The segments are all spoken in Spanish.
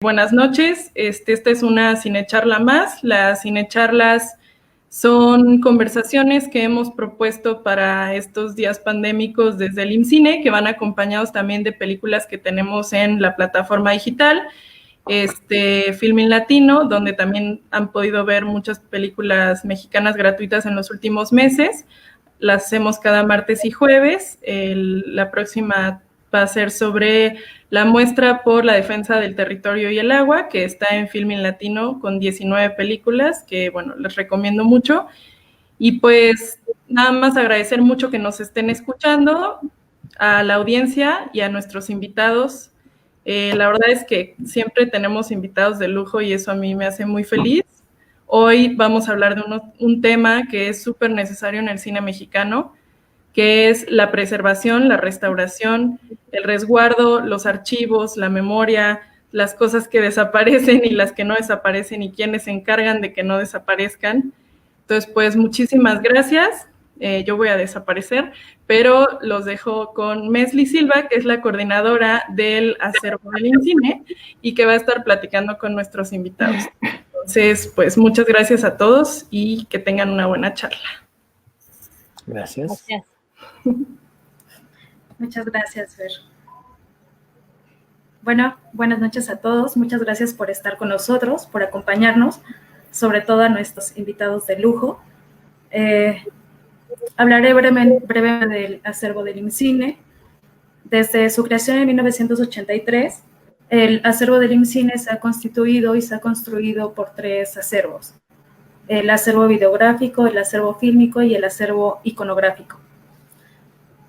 Buenas noches, esta es una cinecharla más. Las cinecharlas son conversaciones que hemos propuesto para estos días pandémicos desde el IMCINE, que van acompañados también de películas que tenemos en la plataforma digital, Filmin Latino, donde también han podido ver muchas películas mexicanas gratuitas en los últimos meses. Las hacemos cada martes y jueves. La próxima va a ser sobre la muestra por la defensa del territorio y el agua, que está en Filmin Latino con 19 películas, que bueno, les recomiendo mucho. Y pues nada más agradecer mucho que nos estén escuchando, a la audiencia y a nuestros invitados. La verdad es que siempre tenemos invitados de lujo y eso a mí me hace muy feliz. Hoy vamos a hablar de un tema que es súper necesario en el cine mexicano, que es la preservación, la restauración, el resguardo, los archivos, la memoria, las cosas que desaparecen y las que no desaparecen y quienes se encargan de que no desaparezcan. Entonces, pues muchísimas gracias. Yo voy a desaparecer, pero los dejo con Mesli Silva, que es la coordinadora del acervo del IMCINE y que va a estar platicando con nuestros invitados. Entonces, pues muchas gracias a todos y que tengan una buena charla. Gracias. Muchas gracias, Fer. Bueno, buenas noches a todos. Muchas gracias por estar con nosotros, por acompañarnos, sobre todo a nuestros invitados de lujo. Hablaré brevemente del acervo del IMCINE. Desde su creación en 1983, el acervo del IMCINE se ha constituido y se ha construido por 3 acervos: el acervo videográfico, el acervo fílmico y el acervo iconográfico.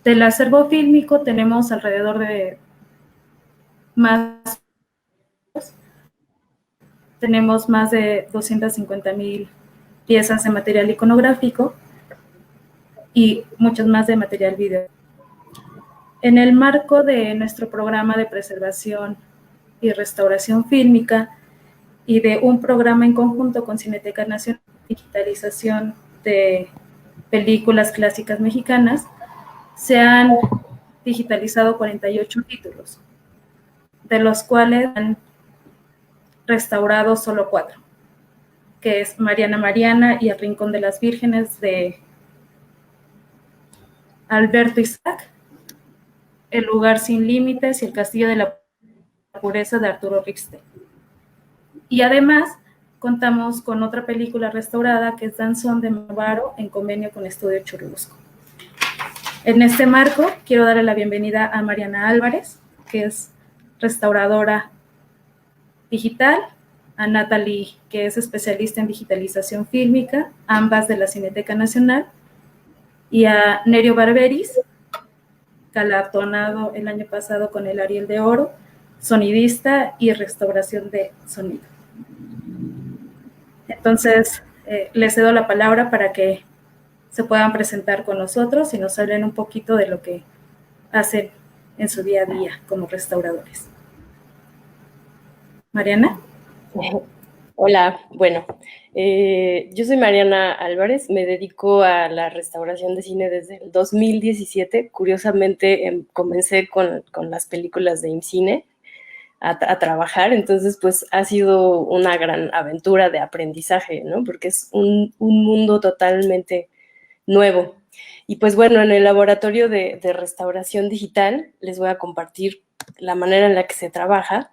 Del acervo fílmico tenemos alrededor de tenemos más de 250,000 piezas de material iconográfico y muchos más de material video. En el marco de nuestro programa de preservación y restauración fílmica y de un programa en conjunto con Cineteca Nacional de digitalización de películas clásicas mexicanas, se han digitalizado 48 títulos, de los cuales han restaurado solo 4, que es Mariana Mariana y El Rincón de las Vírgenes de Alberto Isaac, El Lugar Sin Límites y El Castillo de la Pureza de Arturo Rixte. Y además contamos con otra película restaurada que es Danzón de Novaro en convenio con Estudio Churubusco. En este marco quiero darle la bienvenida a Mariana Álvarez, que es restauradora digital, a Natalie, que es especialista en digitalización fílmica, ambas de la Cineteca Nacional, y a Nerio Barberis, galardonado el año pasado con el Ariel de Oro, sonidista y restauración de sonido. Entonces, les cedo la palabra para que se puedan presentar con nosotros y nos hablen un poquito de lo que hacen en su día a día como restauradores. Mariana. Hola, bueno, yo soy Mariana Álvarez, me dedico a la restauración de cine desde el 2017. Curiosamente comencé con las películas de IMCINE a trabajar, entonces pues ha sido una gran aventura de aprendizaje, ¿no? Porque es un mundo totalmente nuevo. Y pues bueno, en el laboratorio de restauración digital les voy a compartir la manera en la que se trabaja.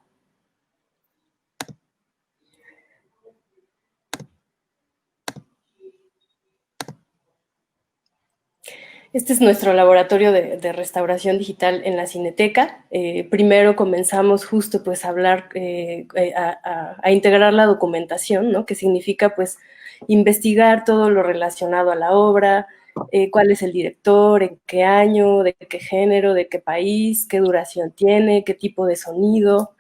Este es nuestro laboratorio de restauración digital en la Cineteca. Primero comenzamos justo pues a hablar, a integrar la documentación, ¿no? Que significa pues investigar todo lo relacionado a la obra, cuál es el director, en qué año, de qué género, de qué país, qué duración tiene, qué tipo de sonido.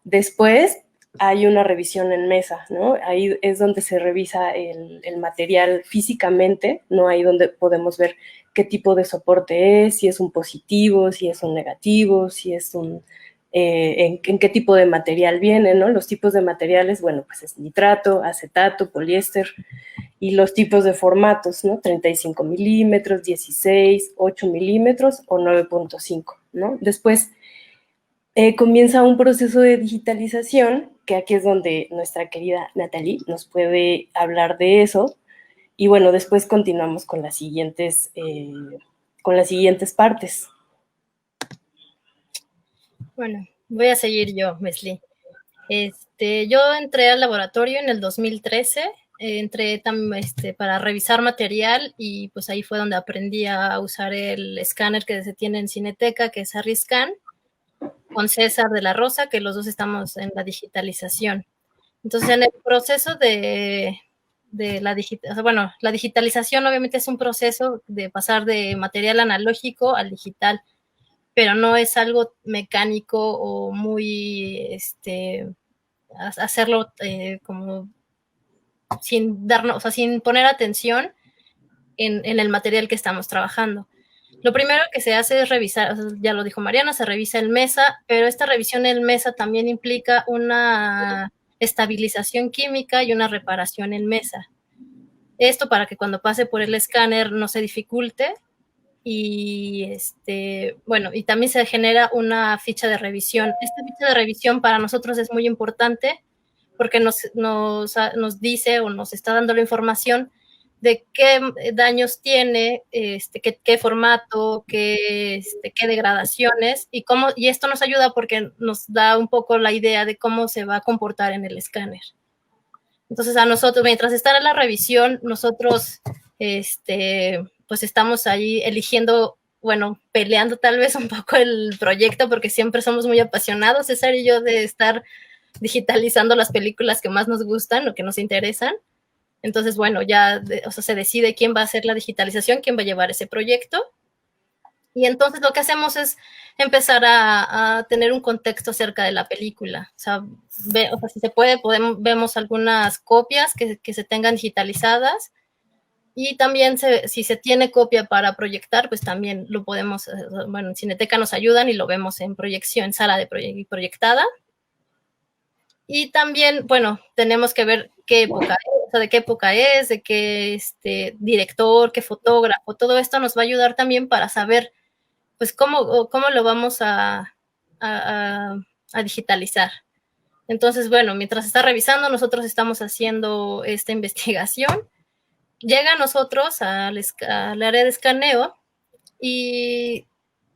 Después hay una revisión en mesa, ¿no? Ahí es donde se revisa el material físicamente, ¿no? Ahí donde podemos ver qué tipo de soporte es, si es un positivo, si es un negativo, si es un... en qué tipo de material viene, ¿no? Los tipos de materiales, bueno, pues es nitrato, acetato, poliéster, y los tipos de formatos, ¿no? 35 milímetros, 16, 8 milímetros o 9.5, ¿no? Después, comienza un proceso de digitalización, que aquí es donde nuestra querida Nathalie nos puede hablar de eso. Y bueno, después continuamos con las siguientes partes. Bueno, voy a seguir yo, Mesli. Yo entré al laboratorio en el 2013, entré para revisar material y pues ahí fue donde aprendí a usar el escáner que se tiene en Cineteca, que es Arriscan, con César de la Rosa, que los dos estamos en la digitalización. Entonces, en el proceso de la digitalización obviamente es un proceso de pasar de material analógico al digital, pero no es algo mecánico o muy, hacerlo como sin darnos, o sea, sin poner atención en el material que estamos trabajando. Lo primero que se hace es revisar, ya lo dijo Mariana, se revisa el MESA, pero esta revisión del MESA también implica una estabilización química y una reparación en MESA. Esto para que cuando pase por el escáner no se dificulte. Y y también se genera una ficha de revisión. Esta ficha de revisión para nosotros es muy importante porque nos dice o nos está dando la información de qué daños tiene, qué formato, qué degradaciones y esto nos ayuda porque nos da un poco la idea de cómo se va a comportar en el escáner. Entonces a nosotros, mientras está en la revisión, nosotros pues estamos ahí eligiendo, bueno, peleando tal vez un poco el proyecto porque siempre somos muy apasionados, César y yo, de estar digitalizando las películas que más nos gustan o que nos interesan. Entonces, bueno, ya se decide quién va a hacer la digitalización, quién va a llevar ese proyecto. Y entonces lo que hacemos es empezar a tener un contexto acerca de la película. O sea, si se puede, vemos algunas copias que se tengan digitalizadas. Y también si se tiene copia para proyectar, pues también lo podemos, bueno, en Cineteca nos ayudan y lo vemos en proyección, en sala de proyectada. Y también, bueno, tenemos que ver qué época es, o sea, de qué época es, de qué director, qué fotógrafo, todo esto nos va a ayudar también para saber, pues, cómo lo vamos a digitalizar. Entonces, bueno, mientras está revisando, nosotros estamos haciendo esta investigación. Llega a nosotros al área de escaneo y,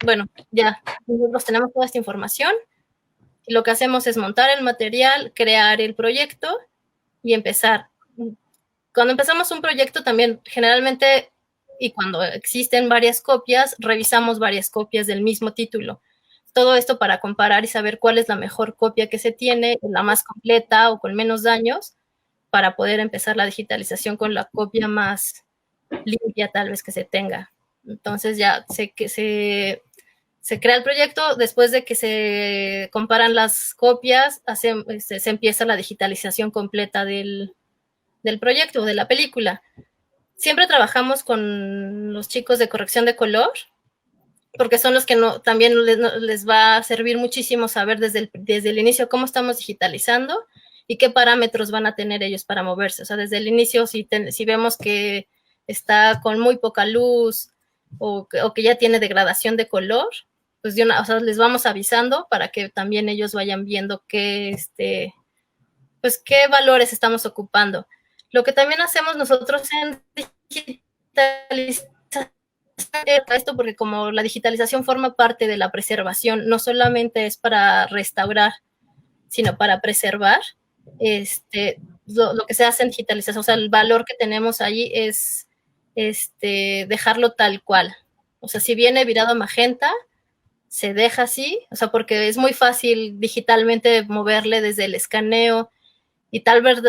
bueno, ya nosotros tenemos toda esta información. Y lo que hacemos es montar el material, crear el proyecto y empezar. Cuando empezamos un proyecto también, generalmente, y cuando existen varias copias, revisamos varias copias del mismo título. Todo esto para comparar y saber cuál es la mejor copia que se tiene, la más completa o con menos daños, para poder empezar la digitalización con la copia más limpia tal vez que se tenga. Entonces ya se crea el proyecto, después de que se comparan las copias, se empieza la digitalización completa del proyecto o de la película. Siempre trabajamos con los chicos de corrección de color, porque son los que también les va a servir muchísimo saber desde el inicio cómo estamos digitalizando y qué parámetros van a tener ellos para moverse. O sea, desde el inicio, si vemos que está con muy poca luz o que ya tiene degradación de color, pues les vamos avisando para que también ellos vayan viendo pues qué valores estamos ocupando. Lo que también hacemos nosotros en digitalización, esto porque como la digitalización forma parte de la preservación, no solamente es para restaurar, sino para preservar, lo que se hace en digitalización, o sea, el valor que tenemos ahí es dejarlo tal cual. O sea, si viene virado a magenta, se deja así, o sea, porque es muy fácil digitalmente moverle desde el escaneo y tal vez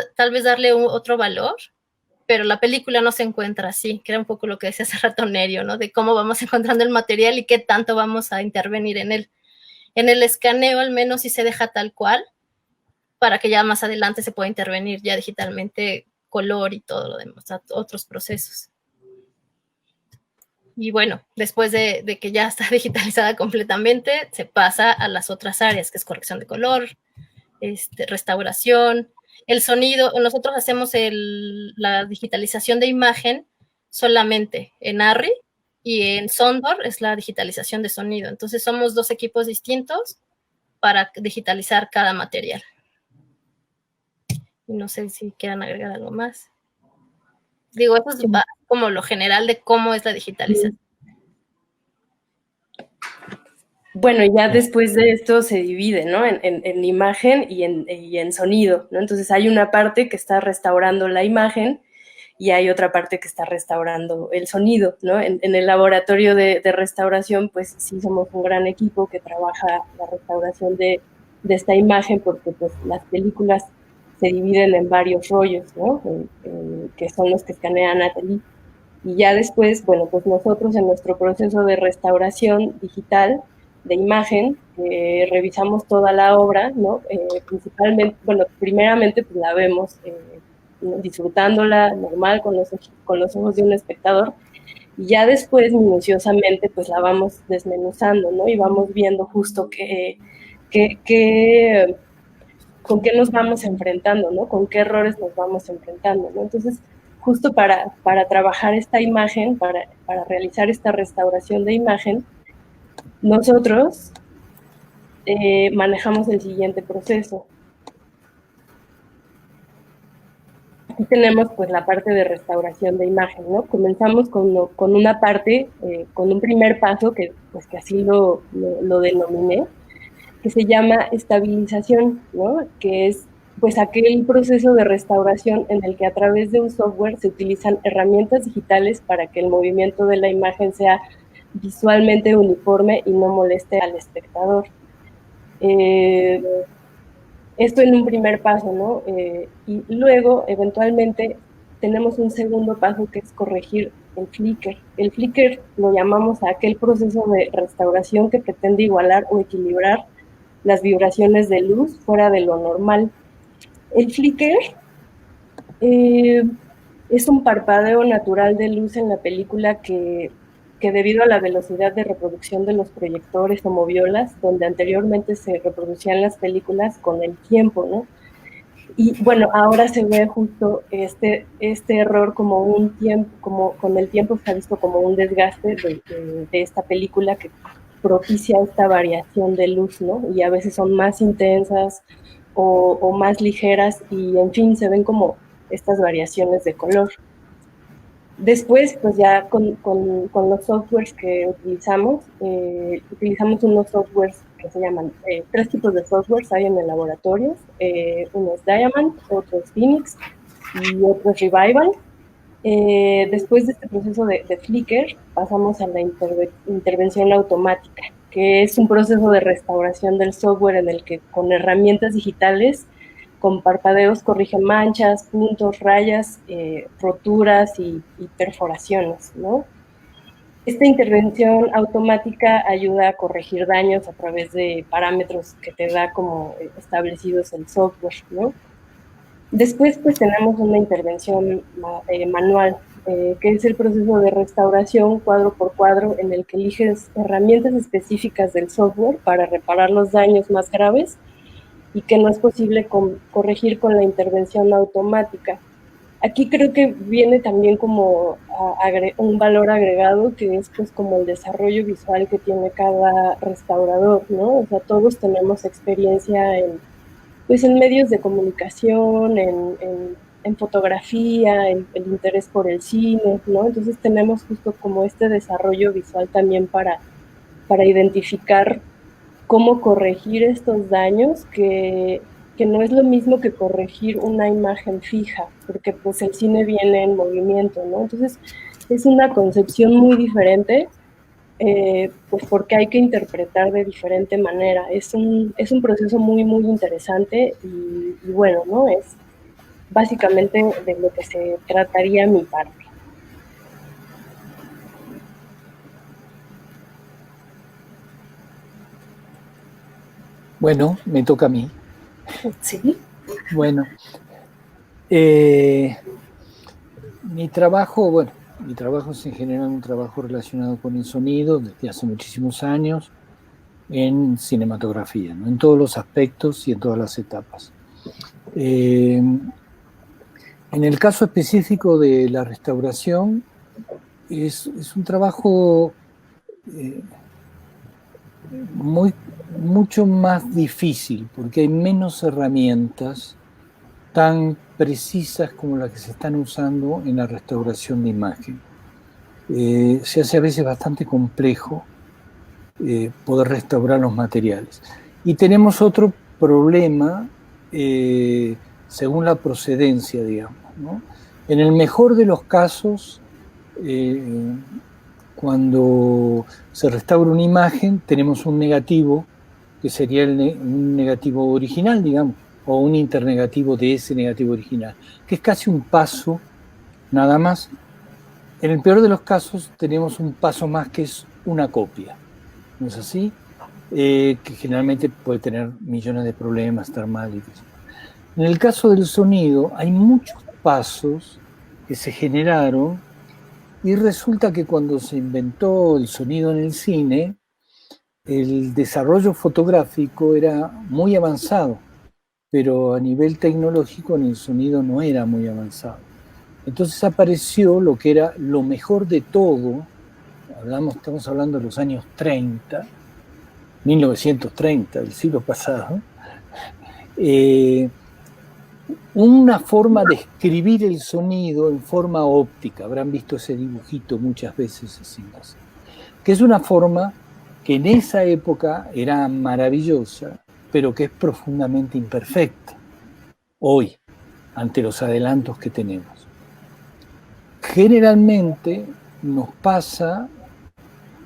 darle otro valor, pero la película no se encuentra así, que era un poco lo que decía hace rato Nerio, ¿no? De cómo vamos encontrando el material y qué tanto vamos a intervenir en él. En el escaneo, al menos, sí se deja tal cual, para que ya más adelante se pueda intervenir ya digitalmente color y todo lo demás, otros procesos. Y bueno, después de que ya está digitalizada completamente, se pasa a las otras áreas, que es corrección de color, restauración, el sonido. Nosotros hacemos la digitalización de imagen solamente en ARRI y en Sondor es la digitalización de sonido. Entonces somos dos equipos distintos para digitalizar cada material. No sé si quieran agregar algo más. Digo, eso es como lo general de cómo es la digitalización. Bueno, ya después de esto se divide, ¿no? En imagen y en sonido, ¿no? Entonces hay una parte que está restaurando la imagen y hay otra parte que está restaurando el sonido, ¿no? En el laboratorio de restauración, pues sí somos un gran equipo que trabaja la restauración de esta imagen, porque pues las películas se dividen en varios rollos, ¿no? Que son los que escanea Natalie. Y ya después, bueno, pues nosotros en nuestro proceso de restauración digital de imagen, revisamos toda la obra, ¿no? Principalmente, bueno, primeramente pues la vemos disfrutándola normal con los ojos de un espectador, y ya después minuciosamente pues la vamos desmenuzando, ¿no? Y vamos viendo justo con qué nos vamos enfrentando, ¿no? Con qué errores nos vamos enfrentando, ¿no? Entonces, justo para trabajar esta imagen, para realizar esta restauración de imagen, nosotros manejamos el siguiente proceso. Aquí tenemos pues la parte de restauración de imagen, ¿no? Comenzamos con una parte, con un primer paso, que así lo denominé, que se llama estabilización, ¿no? Que es pues aquel proceso de restauración en el que a través de un software se utilizan herramientas digitales para que el movimiento de la imagen sea visualmente uniforme y no moleste al espectador. Esto en un primer paso, ¿no? Y luego, eventualmente, tenemos un segundo paso que es corregir el flicker. El flicker lo llamamos a aquel proceso de restauración que pretende igualar o equilibrar las vibraciones de luz fuera de lo normal. El flicker es un parpadeo natural de luz en la película que debido a la velocidad de reproducción de los proyectores o moviolas, donde anteriormente se reproducían las películas con el tiempo, ¿no? Y bueno, ahora se ve justo este error como un tiempo, como con el tiempo se ha visto como un desgaste de esta película que propicia esta variación de luz, ¿no? Y a veces son más intensas o más ligeras y en fin, se ven como estas variaciones de color. Después, pues ya con los softwares que utilizamos unos softwares que se llaman, 3 tipos de softwares hay en el laboratorio. Uno es Diamond, otro es Phoenix y otro es Revival. Después de este proceso de flicker, pasamos a la intervención automática, que es un proceso de restauración del software en el que con herramientas digitales, con parpadeos, corrige manchas, puntos, rayas, roturas y perforaciones, ¿no? Esta intervención automática ayuda a corregir daños a través de parámetros que te da como establecidos el software, ¿no? Después, pues tenemos una intervención manual, que es el proceso de restauración cuadro por cuadro, en el que eliges herramientas específicas del software para reparar los daños más graves y que no es posible corregir con la intervención automática. Aquí creo que viene también como un valor agregado, que es pues como el desarrollo visual que tiene cada restaurador, ¿no? O sea, todos tenemos experiencia en medios de comunicación, en fotografía, el interés por el cine, ¿no? Entonces tenemos justo como este desarrollo visual también para identificar cómo corregir estos daños, que no es lo mismo que corregir una imagen fija, porque pues el cine viene en movimiento, ¿no? Entonces es una concepción muy diferente, pues porque hay que interpretar de diferente manera. Es un proceso muy, muy interesante y bueno, ¿no? Es básicamente de lo que se trataría mi parte. Bueno, me toca a mí. Sí. Bueno, mi trabajo es en general un trabajo relacionado con el sonido desde hace muchísimos años en cinematografía, ¿no? En todos los aspectos y en todas las etapas. En el caso específico de la restauración, es un trabajo mucho más difícil, porque hay menos herramientas tan precisas como las que se están usando en la restauración de imagen. Se hace a veces bastante complejo poder restaurar los materiales. Y tenemos otro problema según la procedencia, digamos, ¿no? En el mejor de los casos, cuando se restaura una imagen, tenemos un negativo, que sería un negativo original, digamos, o un internegativo de ese negativo original, que es casi un paso nada más. En el peor de los casos tenemos un paso más, que es una copia, ¿no es así? Que generalmente puede tener millones de problemas, estar mal y eso. En el caso del sonido hay muchos pasos que se generaron, y resulta que cuando se inventó el sonido en el cine, el desarrollo fotográfico era muy avanzado, pero a nivel tecnológico en el sonido no era muy avanzado. Entonces apareció lo que era lo mejor de todo. Estamos hablando de los años 30, 1930, del siglo pasado. Una forma de escribir el sonido en forma óptica. Habrán visto ese dibujito muchas veces así, que es una forma que en esa época era maravillosa, pero que es profundamente imperfecta hoy, ante los adelantos que tenemos. Generalmente nos pasa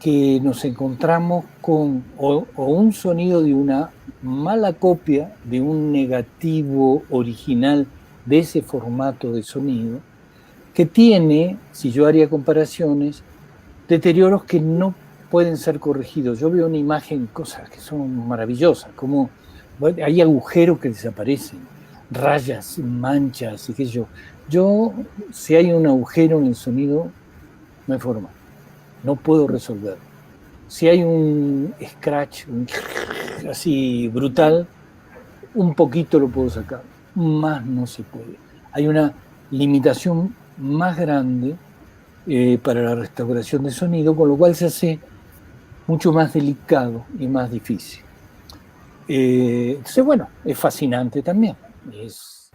que nos encontramos con o un sonido de una mala copia de un negativo original de ese formato de sonido, que tiene, si yo haría comparaciones, deterioros que no pueden ser corregidos. Yo veo una imagen, cosas que son maravillosas, como hay agujeros que desaparecen, rayas, manchas y qué sé yo. Yo, si hay un agujero en el sonido, no hay forma, no puedo resolverlo. Si hay un scratch así brutal, un poquito lo puedo sacar, más no se puede. Hay una limitación más grande para la restauración de sonido, con lo cual se hace mucho más delicado y más difícil. Entonces, bueno, es fascinante también, es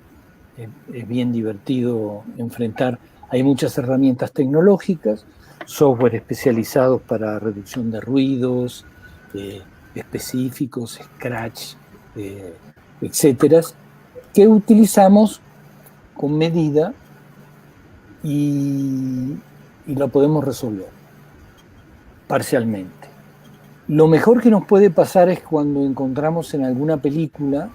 bien divertido enfrentar. Hay muchas herramientas tecnológicas, software especializados para reducción de ruidos específicos, scratch, etcétera, que utilizamos con medida y lo podemos resolver parcialmente. Lo mejor que nos puede pasar es cuando encontramos en alguna película,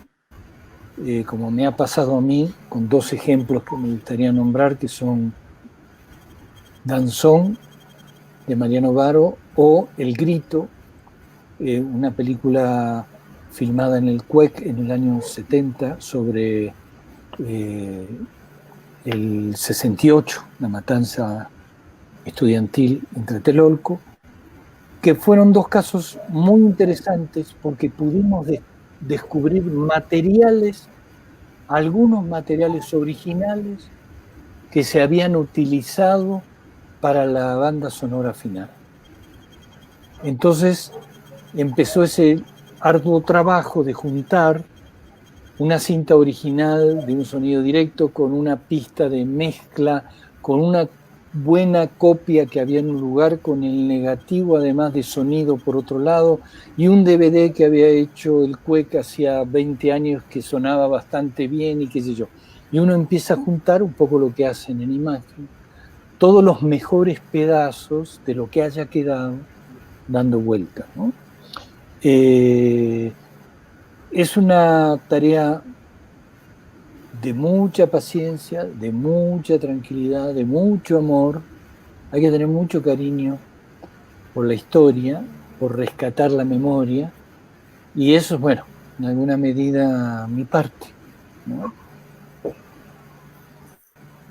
como me ha pasado a mí, con dos ejemplos que me gustaría nombrar, que son Danzón, de Mariano Baro, o El Grito, una película filmada en el CUEC en el año 70 sobre el 68, la matanza estudiantil en Tlatelolco, que fueron dos casos muy interesantes porque pudimos descubrir materiales, algunos materiales originales que se habían utilizado para la banda sonora final. Entonces empezó ese arduo trabajo de juntar una cinta original de un sonido directo con una pista de mezcla, con una buena copia que había en un lugar, con el negativo además de sonido por otro lado, y un DVD que había hecho el CUEC hacía 20 años que sonaba bastante bien y qué sé yo. Y uno empieza a juntar un poco lo que hacen en imagen, todos los mejores pedazos de lo que haya quedado dando vueltas, ¿no? Es una tarea de mucha paciencia, de mucha tranquilidad, de mucho amor. Hay que tener mucho cariño por la historia, por rescatar la memoria, y eso es, bueno, en alguna medida mi parte, ¿no?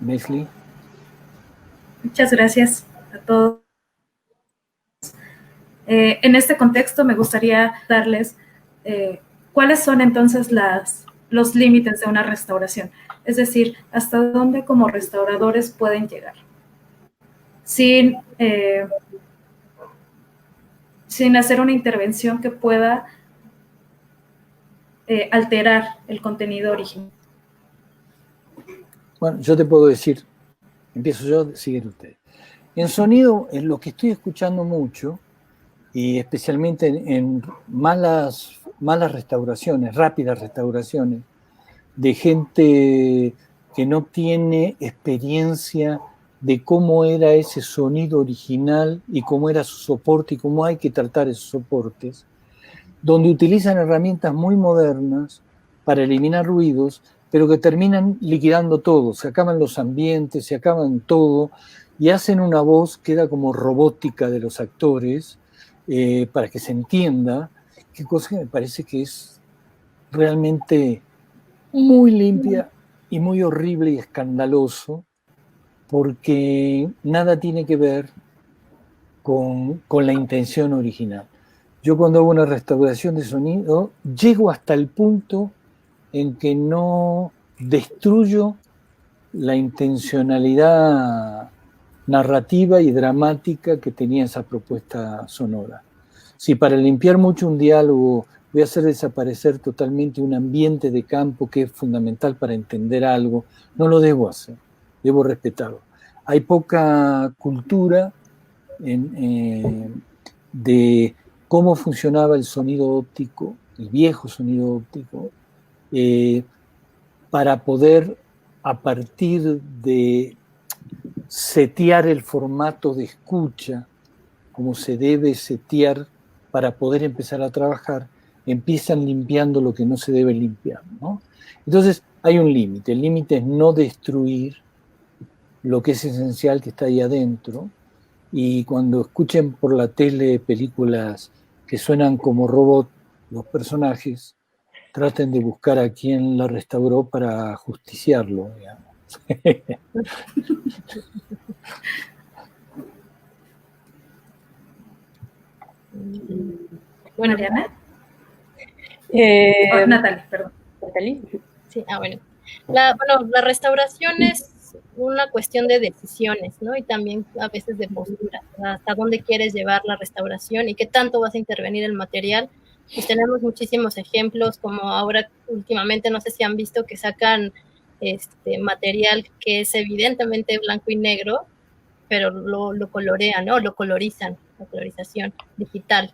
Leslie. Muchas gracias a todos. En este contexto me gustaría darles cuáles son entonces los límites de una restauración, es decir, hasta dónde como restauradores pueden llegar sin sin hacer una intervención que pueda alterar el contenido original. Bueno, yo te puedo decir, empiezo yo, siguen ustedes. En sonido, en lo que estoy escuchando mucho, y especialmente en malas restauraciones, rápidas restauraciones, de gente que no tiene experiencia de cómo era ese sonido original y cómo era su soporte y cómo hay que tratar esos soportes, donde utilizan herramientas muy modernas para eliminar ruidos, pero que terminan liquidando todo, se acaban los ambientes, se acaban todo, y hacen una voz que queda como robótica de los actores, para que se entienda, qué cosa que me parece que es realmente muy limpia y muy horrible y escandaloso, porque nada tiene que ver con la intención original. Yo cuando hago una restauración de sonido, llego hasta el punto en que no destruyo la intencionalidad narrativa y dramática que tenía esa propuesta sonora. Si para limpiar mucho un diálogo voy a hacer desaparecer totalmente un ambiente de campo que es fundamental para entender algo, no lo debo hacer, debo respetarlo. Hay poca cultura de cómo funcionaba el sonido óptico, el viejo sonido óptico, para poder, a partir de setear el formato de escucha, como se debe setear para poder empezar a trabajar, empiezan limpiando lo que no se debe limpiar, ¿no? Entonces hay un límite, el límite es no destruir lo que es esencial que está ahí adentro, y cuando escuchen por la tele películas que suenan como robot los personajes, traten de buscar a quien la restauró para justiciarlo, digamos. Bueno, Mariana. Natalie, perdón. Natalie. Sí, bueno. La restauración es una cuestión de decisiones, ¿no? Y también a veces de postura, hasta dónde quieres llevar la restauración y qué tanto vas a intervenir el material. Pues tenemos muchísimos ejemplos, como ahora últimamente, no sé si han visto que sacan material que es evidentemente blanco y negro, pero lo colorean, ¿no? Lo colorizan, la colorización digital.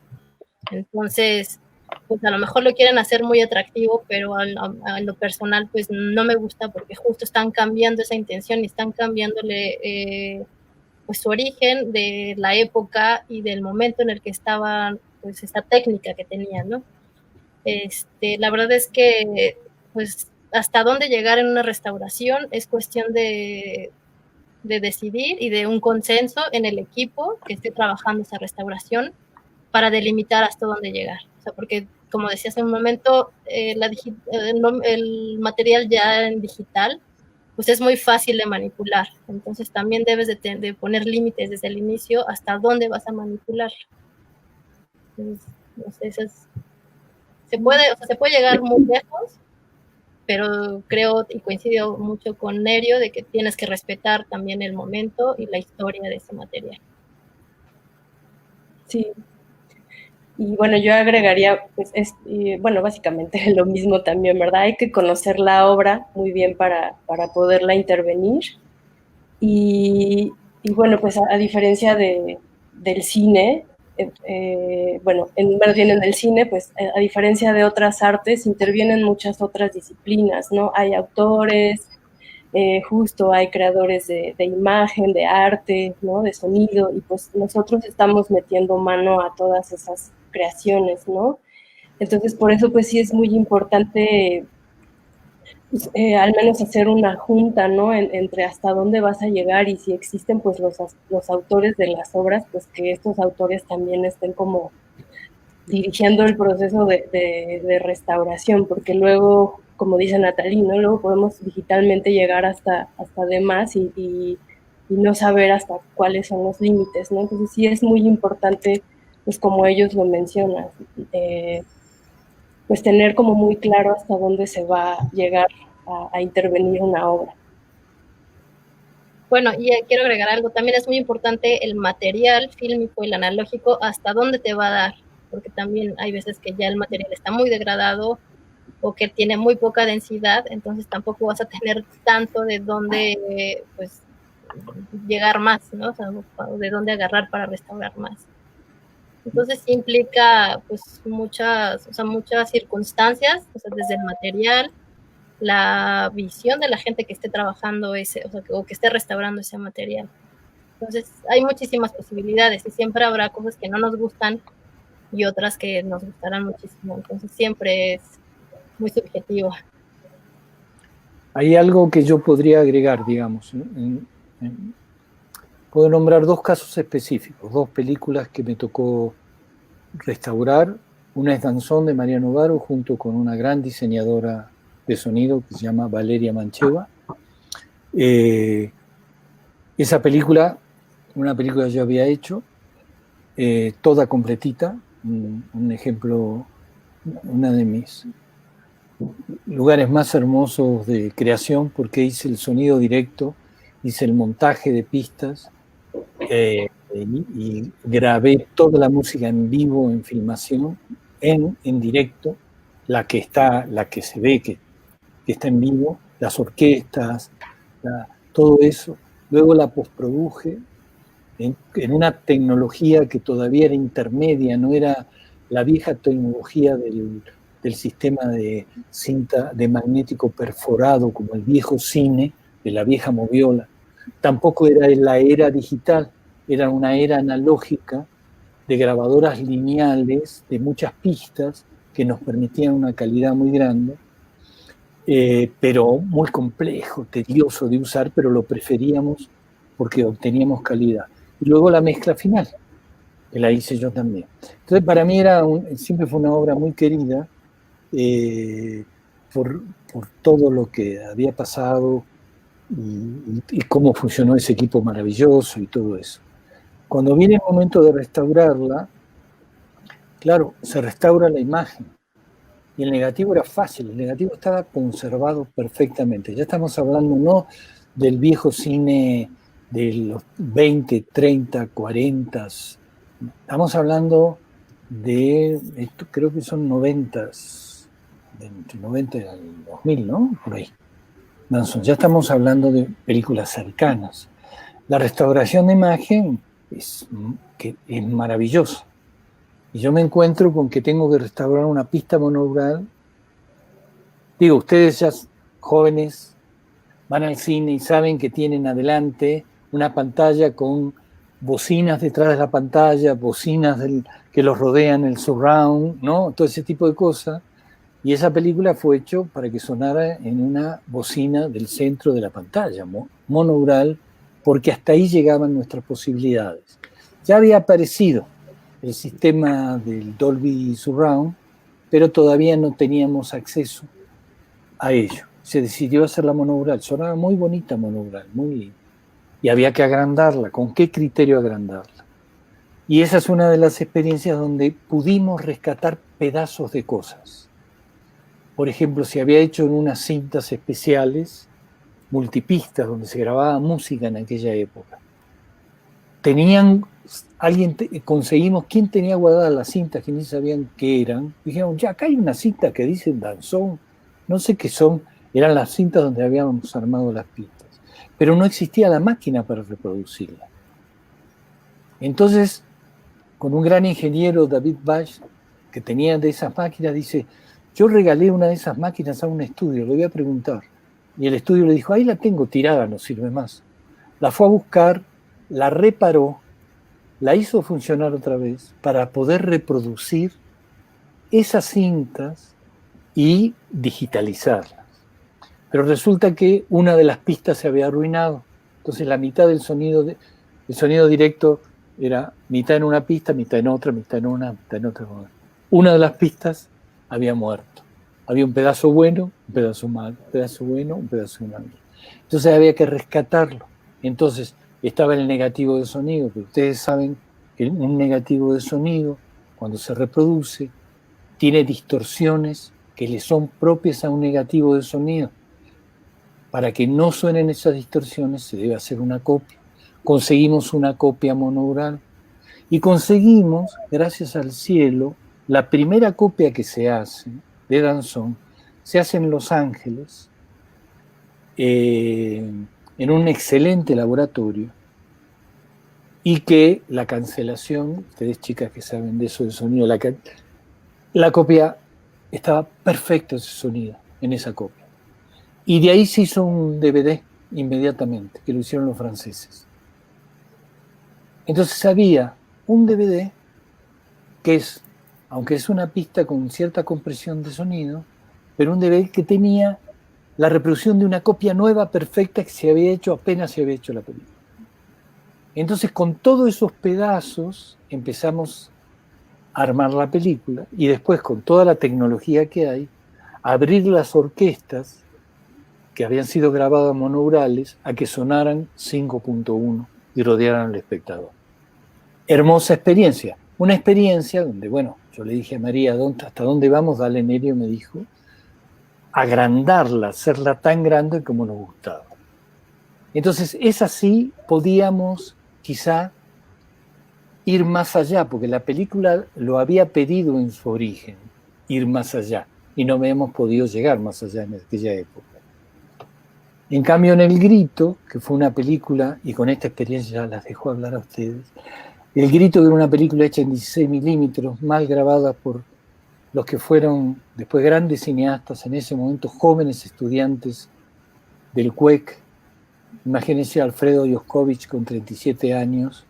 Entonces, pues a lo mejor lo quieren hacer muy atractivo, pero a lo personal pues no me gusta, porque justo están cambiando esa intención y están cambiándole pues su origen de la época y del momento en el que estaban, pues esta técnica que tenían, ¿no? La verdad es que pues hasta dónde llegar en una restauración es cuestión de decidir y de un consenso en el equipo que esté trabajando esa restauración para delimitar hasta dónde llegar. O sea, porque, como decía hace un momento, el material ya en digital, pues es muy fácil de manipular. Entonces también debes de poner límites desde el inicio hasta dónde vas a manipular. Entonces, no sé, se puede llegar muy lejos, pero creo y coincido mucho con Nerio de que tienes que respetar también el momento y la historia de ese material. Sí. Y bueno, yo agregaría, pues, bueno, básicamente lo mismo también, ¿verdad? Hay que conocer la obra muy bien para poderla intervenir. Y bueno, pues a diferencia del cine, bueno, más bien en el cine, pues a diferencia de otras artes, intervienen muchas otras disciplinas, ¿no? Hay autores, justo hay creadores de imagen, de arte, ¿no? De sonido, y pues nosotros estamos metiendo mano a todas esas creaciones, ¿no? Entonces, por eso, pues sí es muy importante, pues, al menos hacer una junta, ¿no? Entre hasta dónde vas a llegar, y si existen, pues, los autores de las obras, pues que estos autores también estén como dirigiendo el proceso de restauración, porque luego, como dice Natalie, ¿no? Luego podemos digitalmente llegar hasta demás y no saber hasta cuáles son los límites, ¿no? Entonces sí es muy importante, pues como ellos lo mencionan, pues tener como muy claro hasta dónde se va a llegar a intervenir una obra. Bueno, y quiero agregar algo, también es muy importante el material fílmico y el analógico, hasta dónde te va a dar, porque también hay veces que ya el material está muy degradado o que tiene muy poca densidad, entonces tampoco vas a tener tanto de dónde pues llegar más, ¿no? O sea, de dónde agarrar para restaurar más. Entonces sí implica pues muchas circunstancias, o sea, desde el material, la visión de la gente que esté trabajando ese, o sea, o que esté restaurando ese material. Entonces hay muchísimas posibilidades y siempre habrá cosas que no nos gustan y otras que nos gustarán muchísimo. Entonces siempre es muy subjetivo. Hay algo que yo podría agregar, digamos. Puedo nombrar 2 casos específicos, 2 películas que me tocó restaurar. Una es Danzón de María Novaro junto con una gran diseñadora de sonido que se llama Valeria Mancheva. Esa película, una película que yo había hecho, toda completita, un ejemplo, una de mis lugares más hermosos de creación, porque hice el sonido directo, hice el montaje de pistas y grabé toda la música en vivo, en filmación, en directo, la que se ve que está en vivo, las orquestas, todo eso. Luego la postproduje en una tecnología que todavía era intermedia, no era la vieja tecnología del sistema de cinta de magnético perforado como el viejo cine de la vieja moviola. Tampoco era la era digital, era una era analógica de grabadoras lineales de muchas pistas que nos permitían una calidad muy grande, pero muy complejo, tedioso de usar, pero lo preferíamos porque obteníamos calidad. Y luego la mezcla final, que la hice yo también. Entonces, para mí siempre fue una obra muy querida por todo lo que había pasado y cómo funcionó ese equipo maravilloso y todo eso. Cuando viene el momento de restaurarla, claro, se restaura la imagen. Y el negativo era fácil, el negativo estaba conservado perfectamente. Ya estamos hablando no del viejo cine de los 20, 30, 40, estamos hablando de, creo que son 90, entre 90 y el 2000, ¿no? Por ahí. Ya estamos hablando de películas cercanas. La restauración de imagen es maravillosa. Y yo me encuentro con que tengo que restaurar una pista monaural. Digo, ustedes ya jóvenes van al cine y saben que tienen adelante una pantalla con bocinas detrás de la pantalla, bocinas que los rodean, el surround, ¿no? Todo ese tipo de cosas. Y esa película fue hecha para que sonara en una bocina del centro de la pantalla, monaural, porque hasta ahí llegaban nuestras posibilidades. Ya había aparecido el sistema del Dolby Surround, pero todavía no teníamos acceso a ello. Se decidió hacer la monaural, sonaba muy bonita monaural, muy linda, y había que agrandarla. ¿Con qué criterio agrandarla? Y esa es una de las experiencias donde pudimos rescatar pedazos de cosas. Por ejemplo, se había hecho en unas cintas especiales, multipistas, donde se grababa música en aquella época. Conseguimos quién tenía guardadas las cintas, que ni sabían qué eran. Dijeron, ya acá hay una cinta que dice Danzón, no sé qué son, eran las cintas donde habíamos armado las pistas. Pero no existía la máquina para reproducirla. Entonces, con un gran ingeniero, David Bash, que tenía de esas máquinas, dice, yo regalé una de esas máquinas a un estudio, le voy a preguntar. Y el estudio le dijo, ahí la tengo tirada, no sirve más. La fue a buscar, la reparó, la hizo funcionar otra vez para poder reproducir esas cintas y digitalizarlas. Pero resulta que una de las pistas se había arruinado. Entonces la mitad del sonido, el sonido directo era mitad en una pista, mitad en otra, mitad en una, mitad en otra. Una de las pistas había muerto. Había un pedazo bueno, un pedazo malo, un pedazo bueno, un pedazo malo. Entonces había que rescatarlo. Entonces estaba el negativo de sonido, que ustedes saben que un negativo de sonido, cuando se reproduce, tiene distorsiones que le son propias a un negativo de sonido. para que no suenen esas distorsiones se debe hacer una copia. Conseguimos una copia monoural y conseguimos, gracias al cielo, la primera copia que se hace de Danzón, se hace en Los Ángeles, en un excelente laboratorio, y que la cancelación, ustedes chicas que saben de eso del sonido, la copia estaba perfecto ese sonido en esa copia. Y de ahí se hizo un DVD inmediatamente, que lo hicieron los franceses. Entonces había un DVD que es, aunque es una pista con cierta compresión de sonido, pero un DVD que tenía la reproducción de una copia nueva, perfecta, que se había hecho apenas se había hecho la película. Entonces, con todos esos pedazos empezamos a armar la película y después, con toda la tecnología que hay, abrir las orquestas que habían sido grabadas monourales a que sonaran 5.1 y rodearan al espectador. Hermosa experiencia. Una experiencia donde, bueno, yo le dije a María, ¿hasta dónde vamos? Dale, Nerio me dijo, agrandarla, hacerla tan grande como nos gustaba. Entonces, es así, podíamos quizá ir más allá, porque la película lo había pedido en su origen, ir más allá, y no habíamos podido llegar más allá en aquella época. En cambio, en El Grito, que fue una película, y con esta experiencia ya las dejo hablar a ustedes, El Grito, que era una película hecha en 16 milímetros, mal grabada por los que fueron después grandes cineastas, en ese momento jóvenes estudiantes del CUEC. Imagínense a Alfredo Yoscovich con 37 años,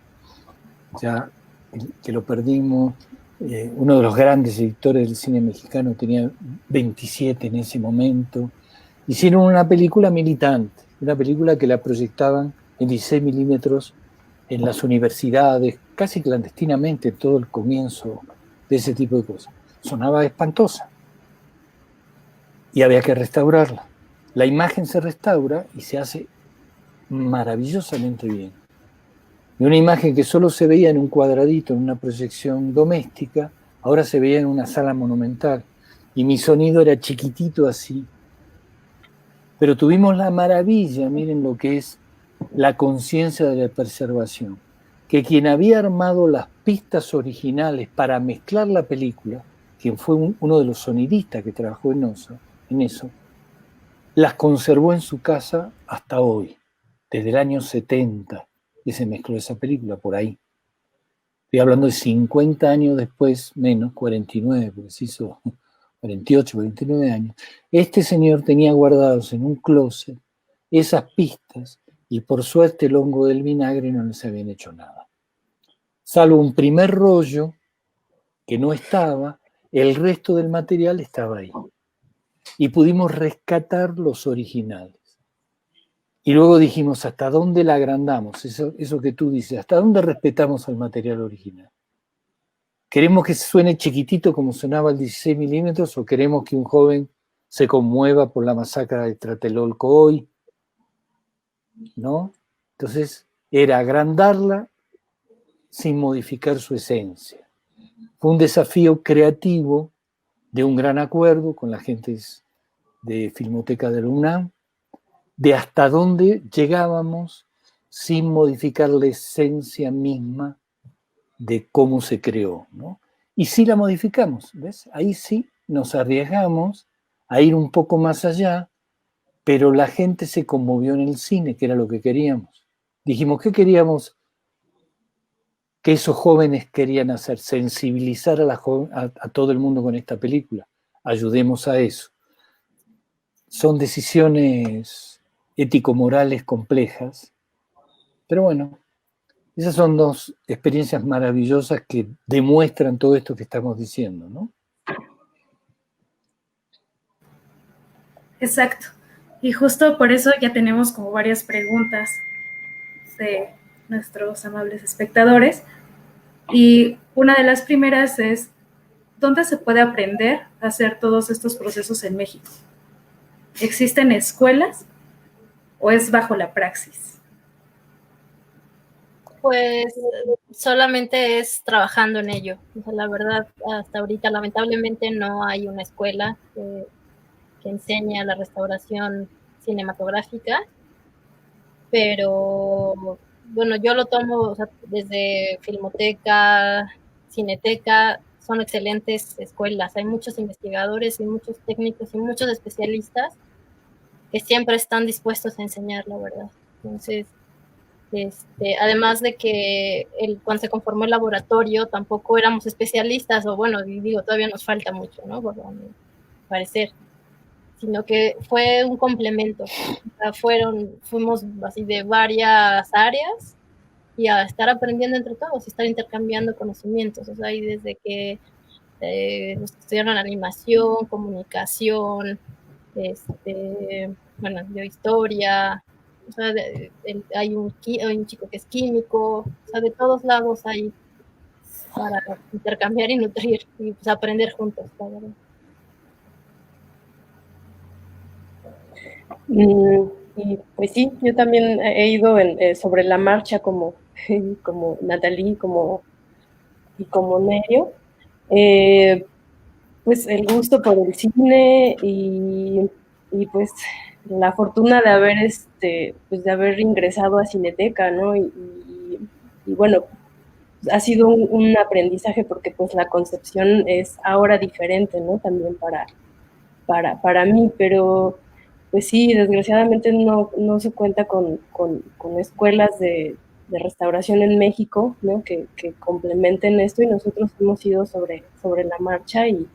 ya que lo perdimos. Uno de los grandes editores del cine mexicano tenía 27 en ese momento. Hicieron una película militante, una película que la proyectaban en 16 milímetros en las universidades, casi clandestinamente, en todo el comienzo de ese tipo de cosas. Sonaba espantosa y había que restaurarla. La imagen se restaura y se hace maravillosamente bien. Y una imagen que solo se veía en un cuadradito, en una proyección doméstica, ahora se veía en una sala monumental. Y mi sonido era chiquitito así. Pero tuvimos la maravilla, miren lo que es la conciencia de la preservación, que quien había armado las pistas originales para mezclar la película, quien fue uno de los sonidistas que trabajó en eso, las conservó en su casa hasta hoy, desde el año 70, que se mezcló esa película, por ahí. Estoy hablando de 50 años después, menos, 49, porque se hizo 48, 49 años. Este señor tenía guardados en un closet esas pistas y por suerte el hongo del vinagre no les habían hecho nada. Salvo un primer rollo que no estaba, el resto del material estaba ahí. Y pudimos rescatar los originales. Y luego dijimos, ¿hasta dónde la agrandamos? Eso que tú dices, ¿hasta dónde respetamos al material original? ¿Queremos que suene chiquitito como sonaba el 16 milímetros o queremos que un joven se conmueva por la masacre de Tlatelolco hoy? ¿No? Entonces, era agrandarla sin modificar su esencia. Fue un desafío creativo de un gran acuerdo con la gente de Filmoteca de la UNAM, de hasta dónde llegábamos sin modificar la esencia misma de cómo se creó, ¿no? Y sí la modificamos, ¿ves? Ahí sí nos arriesgamos a ir un poco más allá, pero la gente se conmovió en el cine, que era lo que queríamos. Dijimos, ¿qué queríamos? Que esos jóvenes querían hacer, sensibilizar a todo el mundo con esta película. Ayudemos a eso. Son decisiones ético-morales complejas, pero bueno, esas son dos experiencias maravillosas que demuestran todo esto que estamos diciendo, ¿no? Exacto. Y justo por eso ya tenemos como varias preguntas de nuestros amables espectadores. Y una de las primeras es, ¿dónde se puede aprender a hacer todos estos procesos en México? ¿Existen escuelas o es bajo la praxis? Pues solamente es trabajando en ello. O sea, la verdad, hasta ahorita lamentablemente no hay una escuela que enseñe a la restauración cinematográfica, pero bueno, yo lo tomo, o sea, desde Filmoteca, Cineteca, son excelentes escuelas. Hay muchos investigadores y muchos técnicos y muchos especialistas que siempre están dispuestos a enseñar, la verdad. Entonces, además de que cuando se conformó el laboratorio tampoco éramos especialistas, o bueno, digo, todavía nos falta mucho, ¿no? Por parecer, sino que fue un complemento. O sea, fuimos así de varias áreas y a estar aprendiendo entre todos, y estar intercambiando conocimientos. O sea, y desde que nos estudiaron animación, comunicación, bueno, yo historia, o sea, hay un chico que es químico, o sea, de todos lados hay para intercambiar y nutrir y pues, aprender juntos, la verdad. Y pues sí, yo también he ido sobre la marcha como Natalie y como Nerio. Pues el gusto por el cine y pues la fortuna de haber pues de haber ingresado a Cineteca, ¿no? Y bueno, ha sido un aprendizaje porque pues la concepción es ahora diferente, ¿no? También para mí, pero pues sí, desgraciadamente no se cuenta con escuelas de restauración en México, ¿no? Que complementen esto, y nosotros hemos ido sobre la marcha y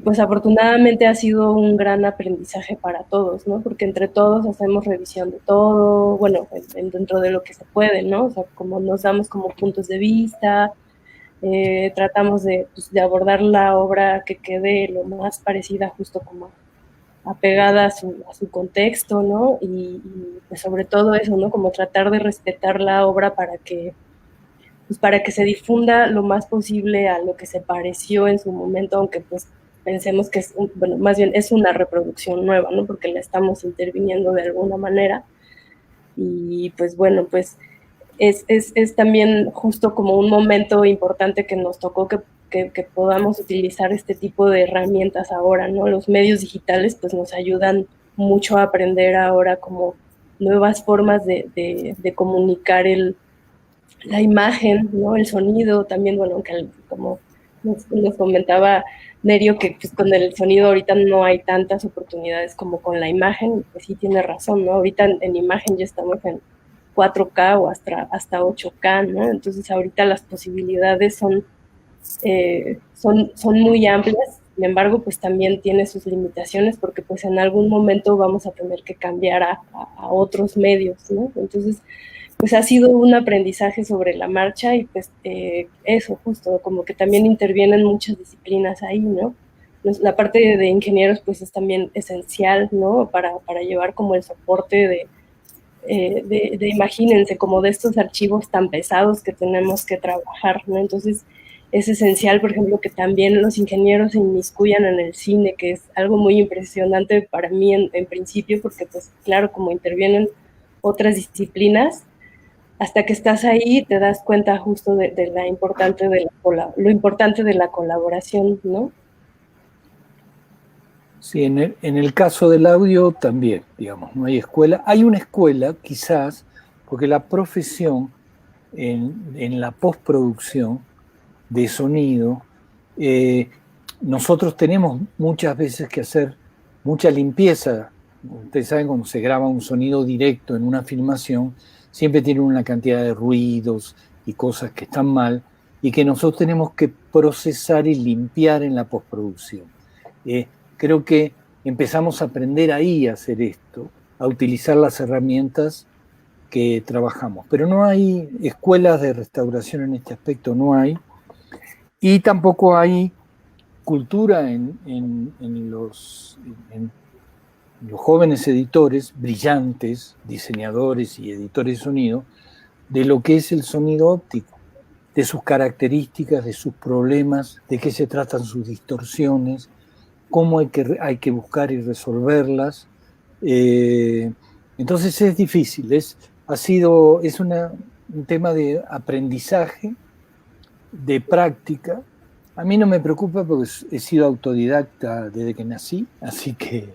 pues afortunadamente ha sido un gran aprendizaje para todos, ¿no? Porque entre todos hacemos revisión de todo, bueno, dentro de lo que se puede, ¿no? O sea, como nos damos como puntos de vista, tratamos pues, de abordar la obra que quede lo más parecida justo como apegada a su contexto, ¿no? Y pues sobre todo eso, ¿no? Como tratar de respetar la obra para que se difunda lo más posible a lo que se pareció en su momento, aunque pues pensemos que bueno, más bien es una reproducción nueva, ¿no? Porque la estamos interviniendo de alguna manera. Y pues bueno, pues es también justo como un momento importante que nos tocó que podamos utilizar este tipo de herramientas ahora, ¿no? Los medios digitales pues nos ayudan mucho a aprender ahora como nuevas formas de comunicar la imagen, ¿no? El sonido también, bueno, aunque como nos comentaba Nerio que pues con el sonido ahorita no hay tantas oportunidades como con la imagen, pues sí tiene razón, ¿no? Ahorita en imagen ya estamos en 4K o hasta 8K, ¿no? Entonces ahorita las posibilidades son muy amplias, sin embargo, pues también tiene sus limitaciones porque pues en algún momento vamos a tener que cambiar a otros medios, ¿no? Entonces, pues ha sido un aprendizaje sobre la marcha y pues eso, justo, como que también intervienen muchas disciplinas ahí, ¿no? La parte de ingenieros pues es también esencial, ¿no? Para llevar como el soporte imagínense, como de estos archivos tan pesados que tenemos que trabajar, ¿no? Entonces es esencial, por ejemplo, que también los ingenieros se inmiscuyan en el cine, que es algo muy impresionante para mí en principio, porque pues claro, como intervienen otras disciplinas, hasta que estás ahí te das cuenta justo de lo importante de la colaboración, ¿no? Sí, en el caso del audio también, digamos, no hay escuela. Hay una escuela, quizás, porque la profesión en la postproducción de sonido, nosotros tenemos muchas veces que hacer mucha limpieza. Ustedes saben, cuando se graba un sonido directo en una filmación, siempre tiene una cantidad de ruidos y cosas que están mal y que nosotros tenemos que procesar y limpiar en la postproducción. Creo que empezamos a aprender ahí a hacer esto, a utilizar las herramientas que trabajamos. Pero no hay escuelas de restauración en este aspecto, no hay. Y tampoco hay cultura en los jóvenes editores, brillantes, diseñadores y editores de sonido, de lo que es el sonido óptico, de sus características, de sus problemas, de qué se tratan sus distorsiones, cómo hay que buscar y resolverlas. Entonces es difícil, es un tema de aprendizaje, de práctica. A mí no me preocupa porque he sido autodidacta desde que nací, así que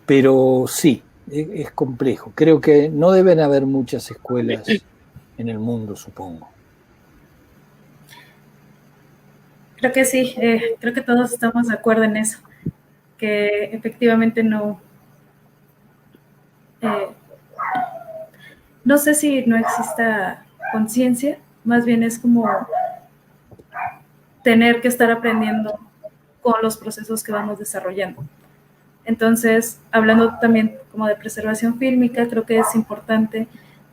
pero sí, es complejo. Creo que no deben haber muchas escuelas en el mundo, supongo. Creo que sí, creo que todos estamos de acuerdo en eso, que efectivamente no sé si no exista conciencia, más bien es como tener que estar aprendiendo con los procesos que vamos desarrollando. Entonces, hablando también como de preservación fílmica, creo que es importante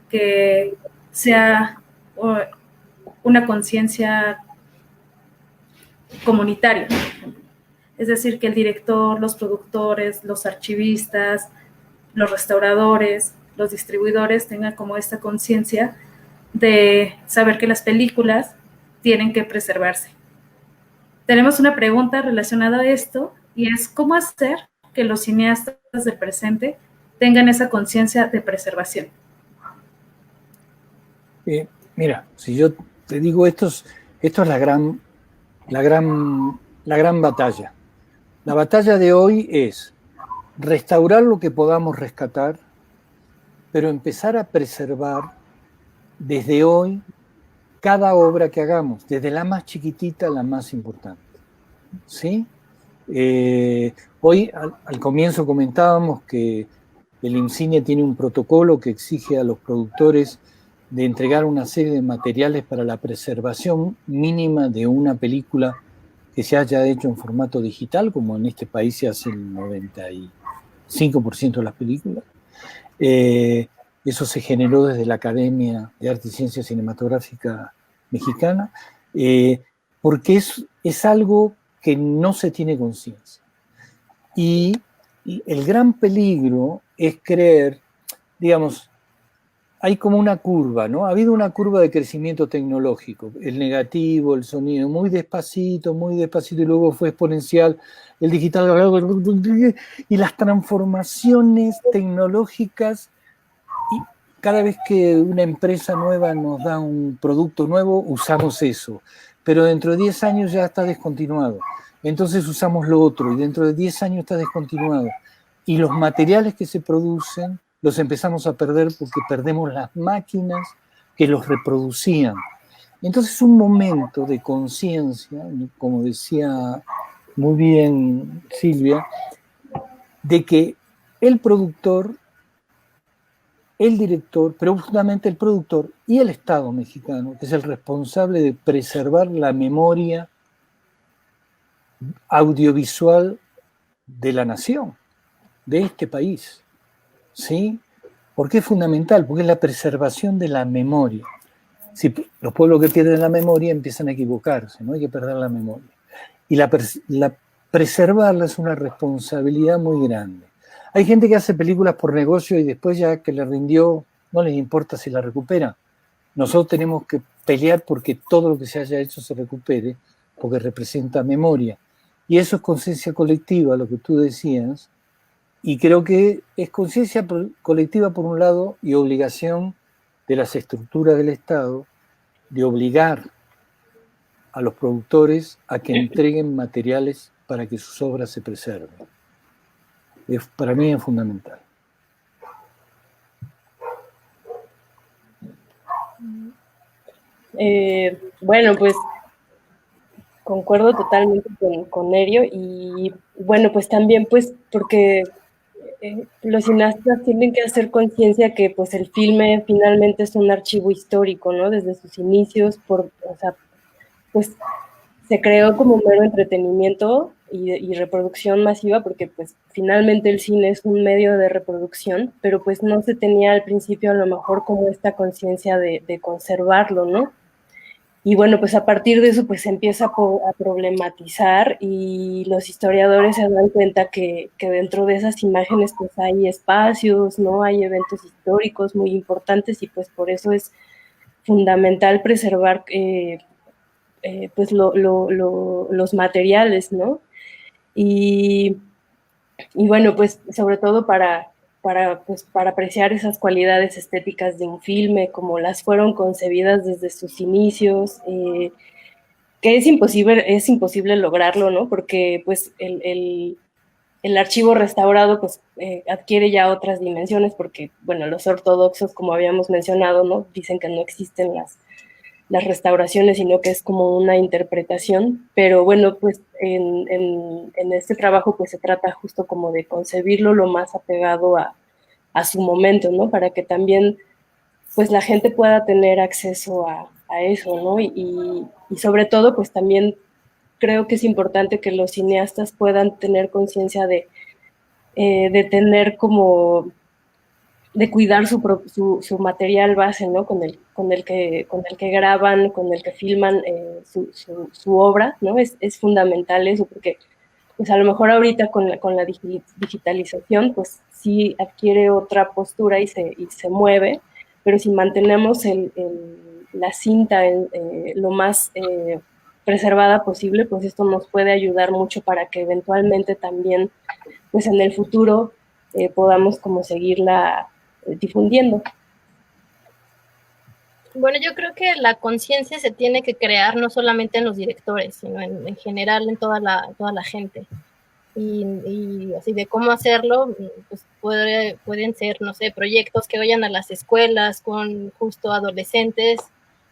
que sea una conciencia comunitaria. Es decir, que el director, los productores, los archivistas, los restauradores, los distribuidores tengan como esta conciencia de saber que las películas tienen que preservarse. Tenemos una pregunta relacionada a esto y es ¿cómo hacer que los cineastas del presente tengan esa conciencia de preservación? Mira, si yo te digo esto es la gran batalla. La batalla de hoy es restaurar lo que podamos rescatar, pero empezar a preservar desde hoy cada obra que hagamos, desde la más chiquitita a la más importante. ¿Sí? Hoy al comienzo comentábamos que el IMCINE tiene un protocolo que exige a los productores de entregar una serie de materiales para la preservación mínima de una película que se haya hecho en formato digital, como en este país se hace el 95% de las películas. Eso se generó desde la Academia de Arte y Ciencia Cinematográfica Mexicana, porque es algo que no se tiene conciencia. Y el gran peligro es creer, digamos, hay como una curva, ¿no? Ha habido una curva de crecimiento tecnológico, el negativo, el sonido, muy despacito, y luego fue exponencial, el digital, y las transformaciones tecnológicas, y cada vez que una empresa nueva nos da un producto nuevo, usamos eso, pero dentro de 10 años ya está descontinuado, entonces usamos lo otro, y dentro de 10 años está descontinuado, y los materiales que se producen los empezamos a perder porque perdemos las máquinas que los reproducían. Entonces es un momento de conciencia, como decía muy bien Silvia, de que el productor, el director, pero justamente el productor y el Estado mexicano, que es el responsable de preservar la memoria audiovisual de la nación, de este país. ¿Sí? ¿Por qué es fundamental? Porque es la preservación de la memoria. Si los pueblos que pierden la memoria empiezan a equivocarse, no hay que perder la memoria. Y preservarla es una responsabilidad muy grande. Hay gente que hace películas por negocio y después ya que le rindió, no les importa si la recupera. Nosotros tenemos que pelear porque todo lo que se haya hecho se recupere, porque representa memoria. Y eso es conciencia colectiva, lo que tú decías. Y creo que es conciencia colectiva por un lado y obligación de las estructuras del Estado de obligar a los productores a que entreguen materiales para que sus obras se preserven. Para mí es fundamental. Bueno, pues concuerdo totalmente con Nerio y bueno, pues también pues porque los cineastas tienen que hacer conciencia que pues el filme finalmente es un archivo histórico, ¿no? Desde sus inicios, pues se creó como mero entretenimiento y reproducción masiva, porque pues finalmente el cine es un medio de reproducción, pero pues no se tenía al principio a lo mejor como esta conciencia de conservarlo, ¿no? Y bueno, pues a partir de eso pues se empieza a problematizar y los historiadores se dan cuenta que dentro de esas imágenes pues hay espacios, ¿no? Hay eventos históricos muy importantes y pues por eso es fundamental preservar pues los materiales, ¿no? Y bueno, pues sobre todo para apreciar esas cualidades estéticas de un filme, como las fueron concebidas desde sus inicios, que es imposible lograrlo, ¿no? Porque pues el archivo restaurado pues adquiere ya otras dimensiones porque, bueno, los ortodoxos, como habíamos mencionado, ¿no? Dicen que no existen las restauraciones, sino que es como una interpretación, pero bueno, pues en este trabajo pues se trata justo como de concebirlo lo más apegado a su momento, ¿no? Para que también pues la gente pueda tener acceso a eso, ¿no? Y sobre todo pues también creo que es importante que los cineastas puedan tener conciencia de tener como de cuidar su material base, ¿no? Con el que graban, con el que filman su obra, ¿no? Es fundamental eso, porque pues a lo mejor ahorita con la digitalización, pues sí adquiere otra postura y se mueve, pero si mantenemos la cinta lo más preservada posible, pues esto nos puede ayudar mucho para que eventualmente también, pues en el futuro, podamos como seguirla difundiendo. Bueno, yo creo que la conciencia se tiene que crear no solamente en los directores, sino en general en toda la gente. Y así de cómo hacerlo, pues pueden ser, no sé, proyectos que vayan a las escuelas con justo adolescentes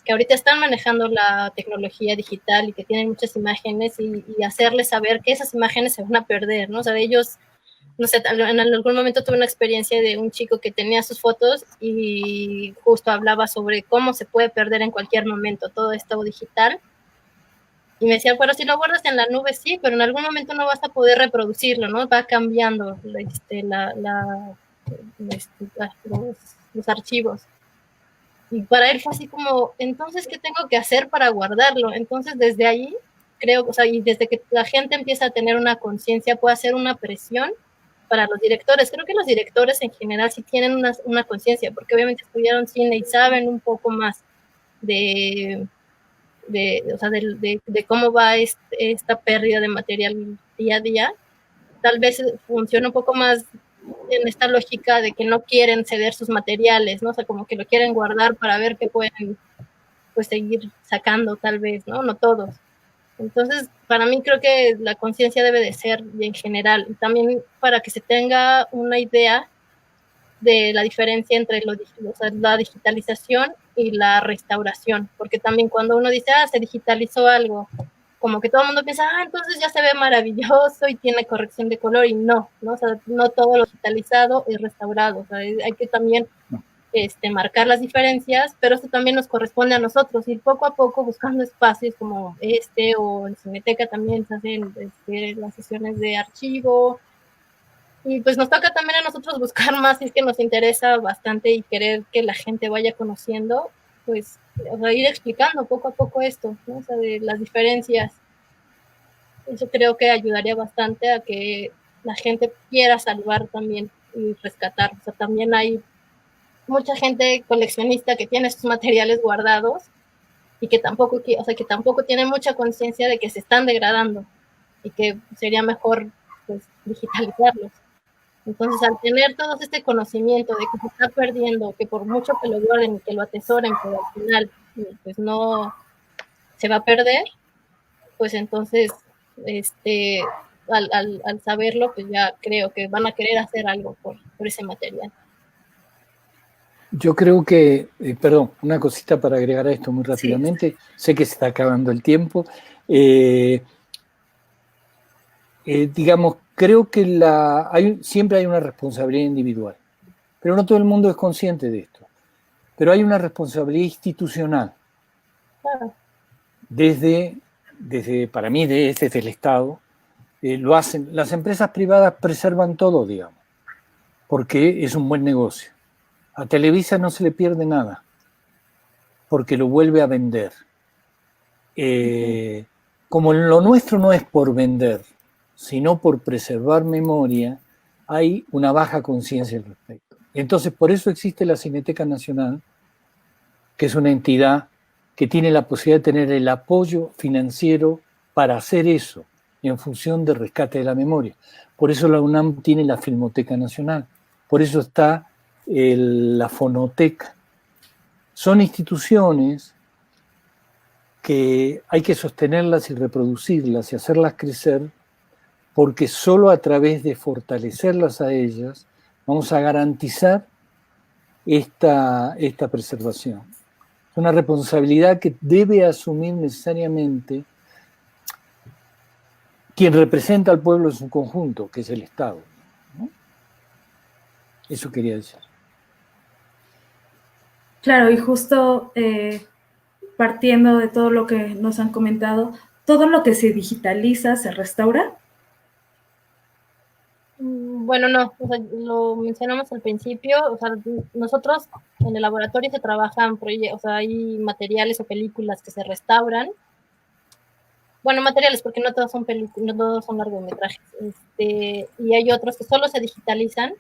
que ahorita están manejando la tecnología digital y que tienen muchas imágenes y hacerles saber que esas imágenes se van a perder, ¿no? O sea, ellos, no sé, en algún momento tuve una experiencia de un chico que tenía sus fotos y justo hablaba sobre cómo se puede perder en cualquier momento todo esto digital. Y me decía, pero si lo guardas en la nube, sí, pero en algún momento no vas a poder reproducirlo, ¿no? Va cambiando los archivos. Y para él fue así como, entonces, ¿qué tengo que hacer para guardarlo? Entonces, desde ahí, creo, o sea, y desde que la gente empieza a tener una conciencia, puede hacer una presión para los directores. Creo que los directores en general sí tienen una conciencia, porque obviamente estudiaron cine y saben un poco más de o sea, de cómo va esta pérdida de material día a día. Tal vez funciona un poco más en esta lógica de que no quieren ceder sus materiales, ¿no? O sea, como que lo quieren guardar para ver qué pueden, pues, seguir sacando, tal vez, ¿no? No todos. Entonces, para mí creo que la conciencia debe de ser en general, y también para que se tenga una idea de la diferencia entre o sea, la digitalización y la restauración, porque también cuando uno dice, se digitalizó algo, como que todo el mundo piensa, entonces ya se ve maravilloso y tiene corrección de color, y no, o sea, no todo lo digitalizado es restaurado, o sea, hay que también marcar las diferencias, pero esto también nos corresponde a nosotros, ir poco a poco buscando espacios como o en Cineteca también se hacen las sesiones de archivo, y pues nos toca también a nosotros buscar más, si es que nos interesa bastante y querer que la gente vaya conociendo, pues, o sea, ir explicando poco a poco esto, ¿no? O sea, de las diferencias. Eso creo que ayudaría bastante a que la gente quiera salvar también y rescatar. O sea, también hay mucha gente coleccionista que tiene sus materiales guardados y que tampoco tiene mucha conciencia de que se están degradando y que sería mejor, pues, digitalizarlos. Entonces, al tener todo este conocimiento de que se está perdiendo, que por mucho que lo guarden y que lo atesoren, pero al final pues no se va a perder, pues entonces, al saberlo, pues ya creo que van a querer hacer algo por ese material. Yo creo que, perdón, una cosita para agregar a esto muy rápidamente. Sí. Sé que se está acabando el tiempo. Digamos, creo que siempre hay una responsabilidad individual, pero no todo el mundo es consciente de esto. Pero hay una responsabilidad institucional. Claro. Para mí, desde el Estado, lo hacen. Las empresas privadas preservan todo, digamos, porque es un buen negocio. A Televisa no se le pierde nada, porque lo vuelve a vender. Como lo nuestro no es por vender, sino por preservar memoria, hay una baja conciencia al respecto. Entonces, por eso existe la Cineteca Nacional, que es una entidad que tiene la posibilidad de tener el apoyo financiero para hacer eso, en función del rescate de la memoria. Por eso la UNAM tiene la Filmoteca Nacional, por eso está la Fonoteca. Son instituciones que hay que sostenerlas y reproducirlas y hacerlas crecer porque solo a través de fortalecerlas a ellas vamos a garantizar esta preservación. Es una responsabilidad que debe asumir necesariamente quien representa al pueblo en su conjunto, que es el Estado, ¿no? Eso quería decir. Claro, y justo partiendo de todo lo que nos han comentado, ¿todo lo que se digitaliza se restaura? Bueno, no, o sea, lo mencionamos al principio, o sea, nosotros en el laboratorio se trabajan, o sea, hay materiales o películas que se restauran. Bueno, materiales, porque no todos son películas, no todos son largometrajes, y hay otros que solo se digitalizan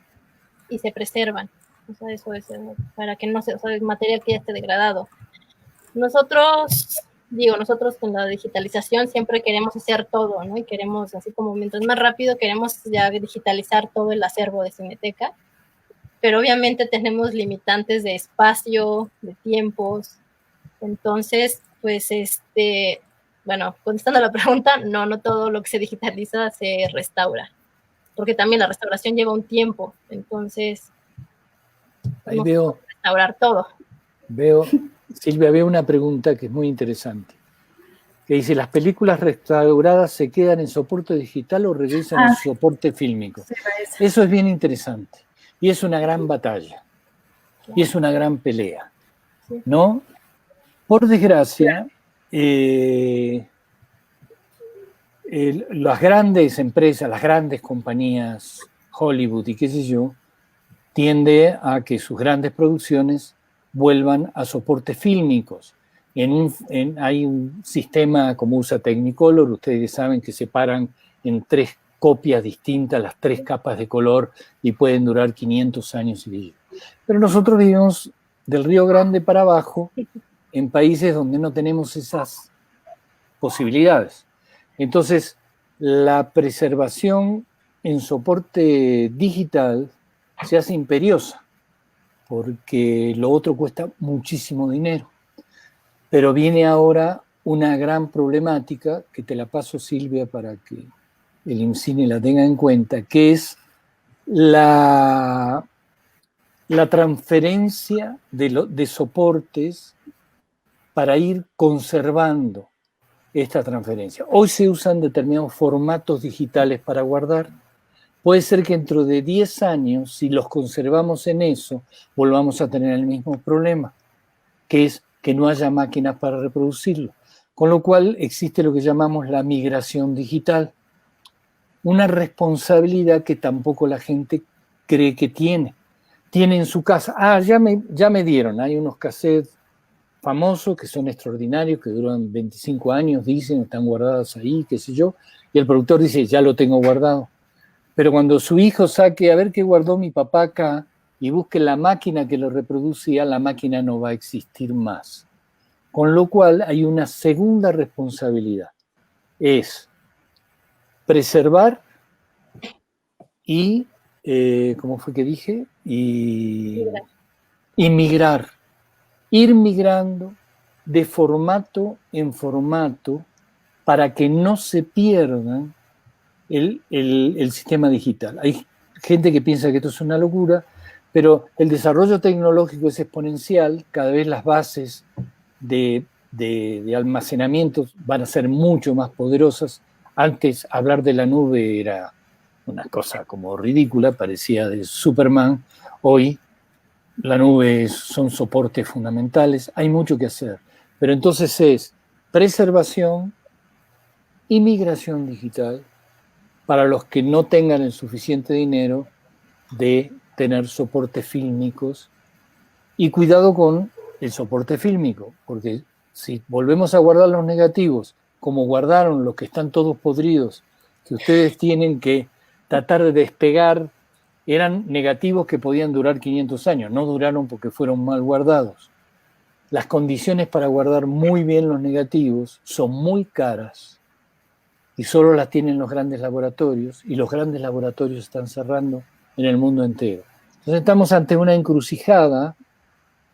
y se preservan. O sea, eso es para que no se, o sea, el material que ya esté degradado. Nosotros con la digitalización siempre queremos hacer todo, ¿no? Y queremos, así como mientras más rápido, queremos ya digitalizar todo el acervo de Cineteca, pero obviamente tenemos limitantes de espacio, de tiempos. Entonces, pues, bueno, contestando a la pregunta, no todo lo que se digitaliza se restaura, porque también la restauración lleva un tiempo, entonces ahí veo restaurar todo. Silvia, veo una pregunta que es muy interesante, que dice, ¿las películas restauradas se quedan en soporte digital o regresan en soporte fílmico? Sí, eso es bien interesante, y es una gran batalla, y es una gran pelea, ¿no? Por desgracia, las grandes empresas, las grandes compañías, Hollywood y qué sé yo, tiende a que sus grandes producciones vuelvan a soportes fílmicos. Hay un sistema como usa Technicolor, ustedes saben que separan en 3 copias distintas las 3 capas de color y pueden durar 500 años y medio. Pero nosotros vivimos del Río Grande para abajo en países donde no tenemos esas posibilidades. Entonces, la preservación en soporte digital se hace imperiosa, porque lo otro cuesta muchísimo dinero. Pero viene ahora una gran problemática, que te la paso, Silvia, para que el IMCINE la tenga en cuenta, que es la transferencia de soportes para ir conservando esta transferencia. Hoy se usan determinados formatos digitales para guardar. Puede ser que dentro de 10 años, si los conservamos en eso, volvamos a tener el mismo problema, que es que no haya máquinas para reproducirlo. Con lo cual existe lo que llamamos la migración digital. Una responsabilidad que tampoco la gente cree que tiene. Tiene en su casa, ya me dieron, hay unos cassettes famosos que son extraordinarios, que duran 25 años, dicen, están guardados ahí, qué sé yo, y el productor dice, ya lo tengo guardado. Pero cuando su hijo saque a ver qué guardó mi papá acá y busque la máquina que lo reproducía, la máquina no va a existir más. Con lo cual hay una segunda responsabilidad, es preservar y, ¿cómo fue que dije? Y migrar. Ir migrando de formato en formato para que no se pierdan el sistema digital. Hay gente que piensa que esto es una locura, pero el desarrollo tecnológico es exponencial, cada vez las bases de almacenamiento van a ser mucho más poderosas. Antes hablar de la nube era una cosa como ridícula, parecía de Superman. Hoy la nube son soportes fundamentales, hay mucho que hacer, pero entonces es preservación y migración digital para los que no tengan el suficiente dinero de tener soportes fílmicos, y cuidado con el soporte fílmico, porque si volvemos a guardar los negativos como guardaron los que están todos podridos, que ustedes tienen que tratar de despegar, eran negativos que podían durar 500 años, no duraron porque fueron mal guardados. Las condiciones para guardar muy bien los negativos son muy caras y solo las tienen los grandes laboratorios, y los grandes laboratorios están cerrando en el mundo entero. Entonces estamos ante una encrucijada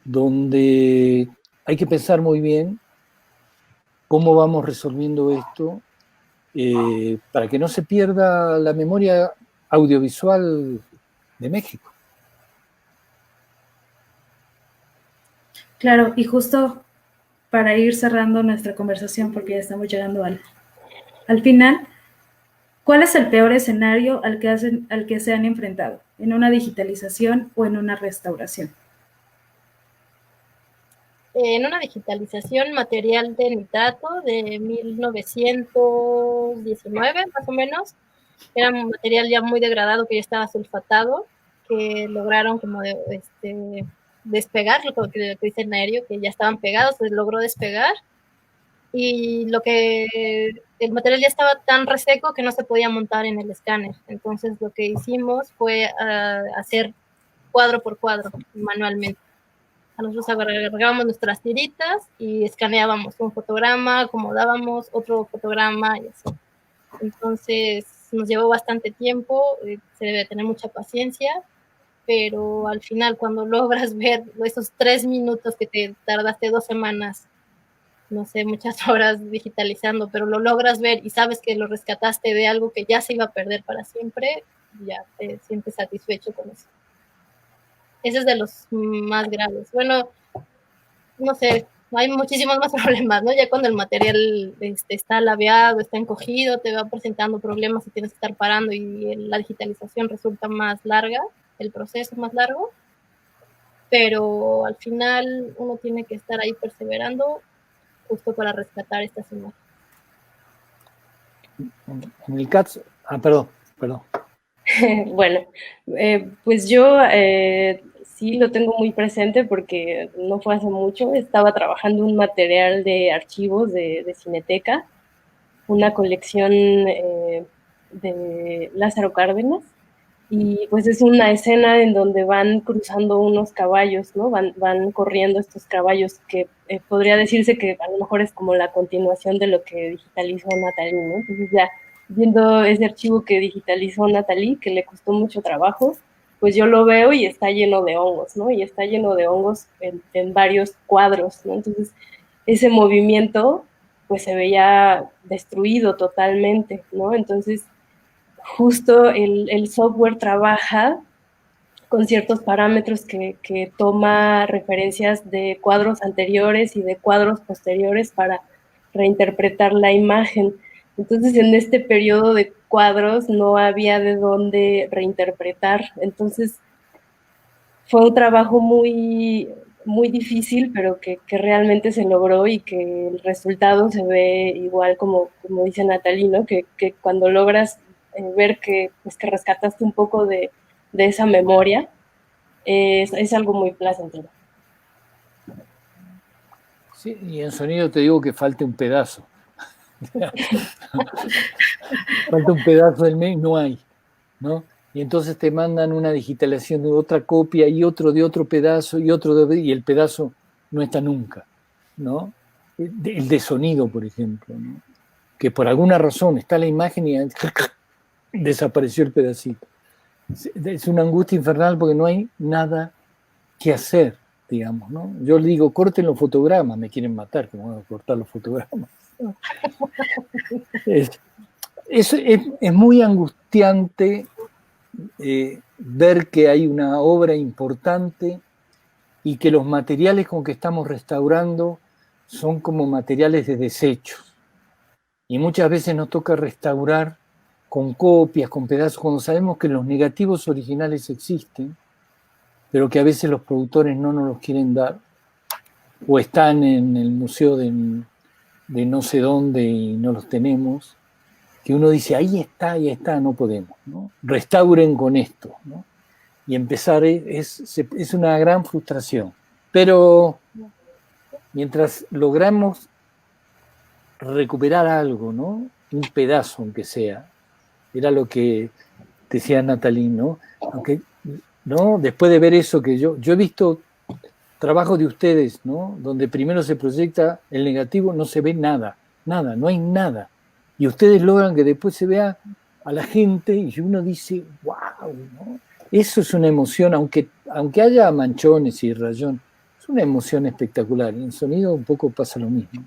donde hay que pensar muy bien cómo vamos resolviendo esto para que no se pierda la memoria audiovisual de México. Claro, y justo para ir cerrando nuestra conversación, porque ya estamos llegando al final, ¿cuál es el peor escenario al que se han enfrentado en una digitalización o en una restauración? En una digitalización, material de nitrato de 1919, más o menos. Era un material ya muy degradado, que ya estaba sulfatado, que lograron como despegar, lo que dice el aéreo, que ya estaban pegados, se logró despegar. Y el material ya estaba tan reseco que no se podía montar en el escáner. Entonces lo que hicimos fue hacer cuadro por cuadro manualmente. Nosotros agregábamos nuestras tiritas y escaneábamos un fotograma, acomodábamos otro fotograma y así. Entonces nos llevó bastante tiempo, se debe tener mucha paciencia, pero al final cuando logras ver esos 3 minutos que te tardaste 2 semanas, no sé, muchas horas digitalizando, pero lo logras ver y sabes que lo rescataste de algo que ya se iba a perder para siempre, ya te sientes satisfecho con eso. Ese es de los más graves. Bueno, no sé, hay muchísimos más problemas, ¿no? Ya cuando el material está ladeado, está encogido, te va presentando problemas y tienes que estar parando y la digitalización resulta más larga, el proceso más largo, pero al final uno tiene que estar ahí perseverando justo para rescatar estas imágenes. En el CATS, perdón. Bueno, pues yo sí lo tengo muy presente porque no fue hace mucho, estaba trabajando un material de archivos de Cineteca, una colección de Lázaro Cárdenas, y pues es una escena en donde van cruzando unos caballos, ¿no? Van corriendo estos caballos que podría decirse que a lo mejor es como la continuación de lo que digitalizó Natalie, ¿no? Entonces ya viendo ese archivo que digitalizó Natalie, que le costó mucho trabajo, pues yo lo veo y está lleno de hongos, ¿no? Y está lleno de hongos en varios cuadros, ¿no? Entonces ese movimiento pues se veía destruido totalmente, ¿no? Entonces justo el software trabaja con ciertos parámetros que toma referencias de cuadros anteriores y de cuadros posteriores para reinterpretar la imagen. Entonces, en este periodo de cuadros no había de dónde reinterpretar. Entonces, fue un trabajo muy, muy difícil, pero que realmente se logró y que el resultado se ve igual como dice Natalie, ¿no? Que cuando logras ver que, pues, que rescataste un poco de esa memoria, es algo muy placentero. Sí, y en sonido te digo que falta un pedazo. Falta un pedazo del mail, no hay, ¿no? Y entonces te mandan una digitalización de otra copia y otro de otro pedazo y otro y el pedazo no está nunca, ¿no? El de sonido, por ejemplo, ¿no? Que por alguna razón está la imagen y desapareció el pedacito. Es una angustia infernal porque no hay nada que hacer, digamos, ¿no? Yo le digo, corten los fotogramas, me quieren matar, que me van a cortar los fotogramas. Es muy angustiante ver que hay una obra importante y que los materiales con que estamos restaurando son como materiales de desechos. Y muchas veces nos toca restaurar con copias, con pedazos, cuando sabemos que los negativos originales existen, pero que a veces los productores no nos los quieren dar, o están en el museo de no sé dónde y no los tenemos, que uno dice, ahí está, no podemos, ¿no? Restauren con esto, ¿no? Y empezar es una gran frustración. Pero mientras logramos recuperar algo, ¿no? Un pedazo, aunque sea, era lo que decía Natalie, ¿no? Aunque, ¿no? Después de ver eso que yo he visto trabajos de ustedes, ¿no? Donde primero se proyecta el negativo, no se ve nada, no hay nada. Y ustedes logran que después se vea a la gente y uno dice, wow, ¿no? Eso es una emoción, aunque haya manchones y rayón, es una emoción espectacular. Y en sonido un poco pasa lo mismo.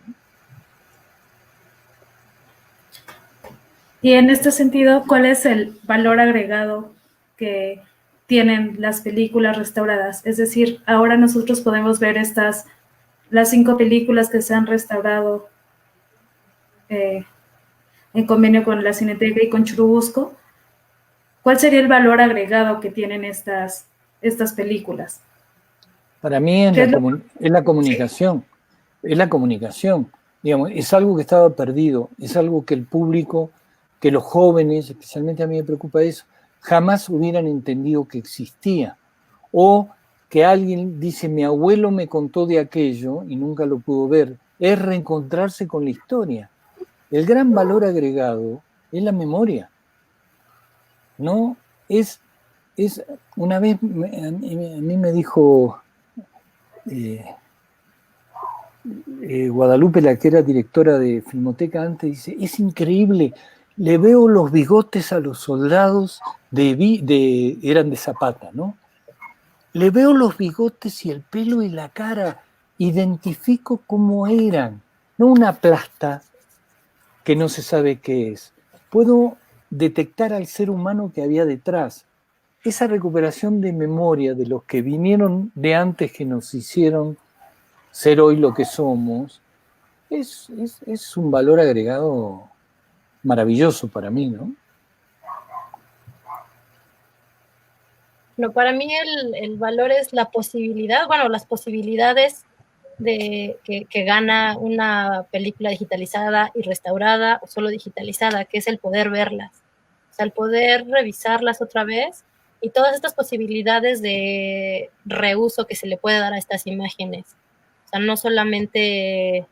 Y en este sentido, ¿cuál es el valor agregado que tienen las películas restauradas? Es decir, ahora nosotros podemos ver las 5 películas que se han restaurado en convenio con la Cineteca y con Churubusco. ¿Cuál sería el valor agregado que tienen estas películas? Para mí es la comunicación, es la comunicación. Digamos, es algo que estaba perdido, es algo que el público, que los jóvenes, especialmente a mí me preocupa eso, jamás hubieran entendido que existía. O que alguien dice, mi abuelo me contó de aquello y nunca lo pudo ver. Es reencontrarse con la historia. El gran valor agregado es la memoria. No es una vez a mí me dijo Guadalupe, la que era directora de Filmoteca antes, dice, es increíble, le veo los bigotes a los soldados eran de Zapata, ¿no? Le veo los bigotes y el pelo y la cara, identifico cómo eran, no una plasta que no se sabe qué es. Puedo detectar al ser humano que había detrás. Esa recuperación de memoria de los que vinieron de antes que nos hicieron ser hoy lo que somos, es un valor agregado maravilloso para mí, ¿no? No, para mí el valor es la posibilidad, bueno, las posibilidades de que gana una película digitalizada y restaurada o solo digitalizada, que es el poder verlas, o sea, el poder revisarlas otra vez y todas estas posibilidades de reuso que se le puede dar a estas imágenes. O sea, no solamente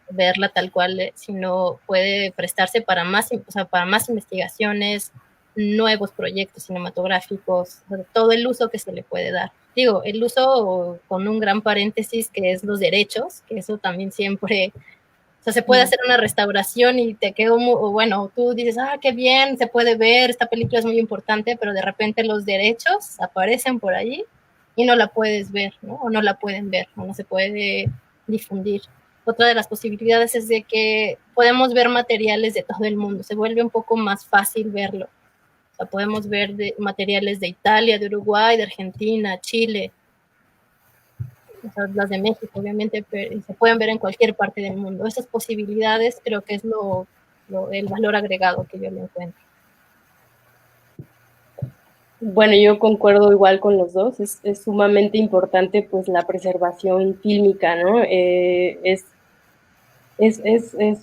verla tal cual, sino puede prestarse para más, o sea, para más investigaciones, nuevos proyectos cinematográficos, todo el uso que se le puede dar. Digo, el uso con un gran paréntesis que es los derechos, que eso también siempre, o sea, se puede hacer una restauración y te quedó muy, bueno, tú dices, qué bien, se puede ver, esta película es muy importante, pero de repente los derechos aparecen por allí y no la puedes ver, ¿no? O no la pueden ver, o no se puede difundir. Otra de las posibilidades es de que podemos ver materiales de todo el mundo, se vuelve un poco más fácil verlo. O sea, podemos ver materiales de Italia, de Uruguay, de Argentina, Chile, o sea, las de México, obviamente, pero se pueden ver en cualquier parte del mundo. Esas posibilidades creo que es el valor agregado que yo le encuentro. Bueno, yo concuerdo igual con los dos, es sumamente importante pues la preservación fílmica, ¿no? Es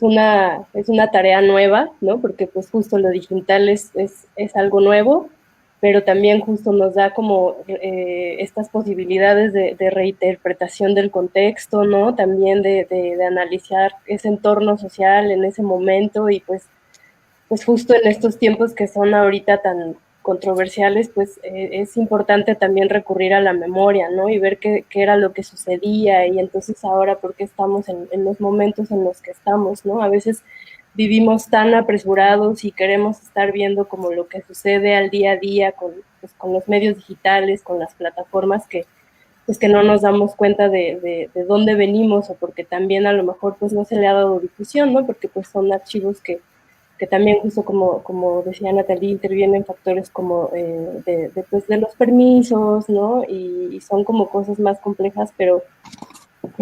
una tarea nueva, ¿no? Porque pues justo lo digital es algo nuevo, pero también justo nos da como estas posibilidades de reinterpretación del contexto, ¿no? También de analizar ese entorno social en ese momento y pues justo en estos tiempos que son ahorita tan controversiales, pues es importante también recurrir a la memoria, ¿no? Y ver qué era lo que sucedía y entonces ahora por qué estamos en los momentos en los que estamos, ¿no? A veces vivimos tan apresurados y queremos estar viendo como lo que sucede al día a día con los medios digitales, con las plataformas que no nos damos cuenta de dónde venimos o porque también a lo mejor pues no se le ha dado difusión, ¿no? Porque pues son archivos que también justo como decía Natalie, intervienen factores como de los permisos, ¿no? Y son como cosas más complejas, pero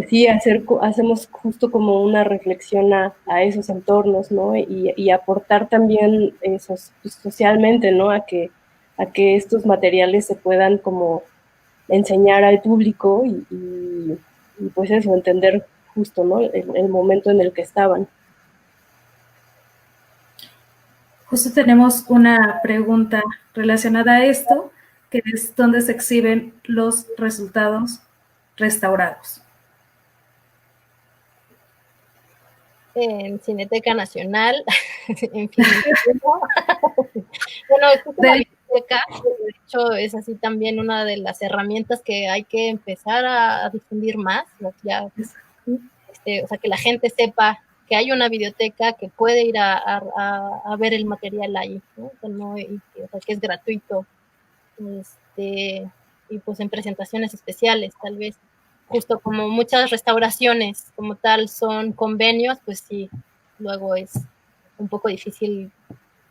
sí hacemos justo como una reflexión a esos entornos, ¿no? Y aportar también socialmente, ¿no? A que estos materiales se puedan como enseñar al público y pues eso, entender justo, ¿no? El momento en el que estaban. Justo tenemos una pregunta relacionada a esto, que es dónde se exhiben los resultados restaurados. En Cineteca Nacional, en fin. Bueno, la biblioteca, de hecho, es así también una de las herramientas que hay que empezar a difundir más, ¿no? Ya, o sea, que la gente sepa que hay una biblioteca que puede ir a ver el material ahí, ¿no? O sea, que es gratuito, y pues en presentaciones especiales, tal vez. Justo como muchas restauraciones como tal son convenios, pues sí, luego es un poco difícil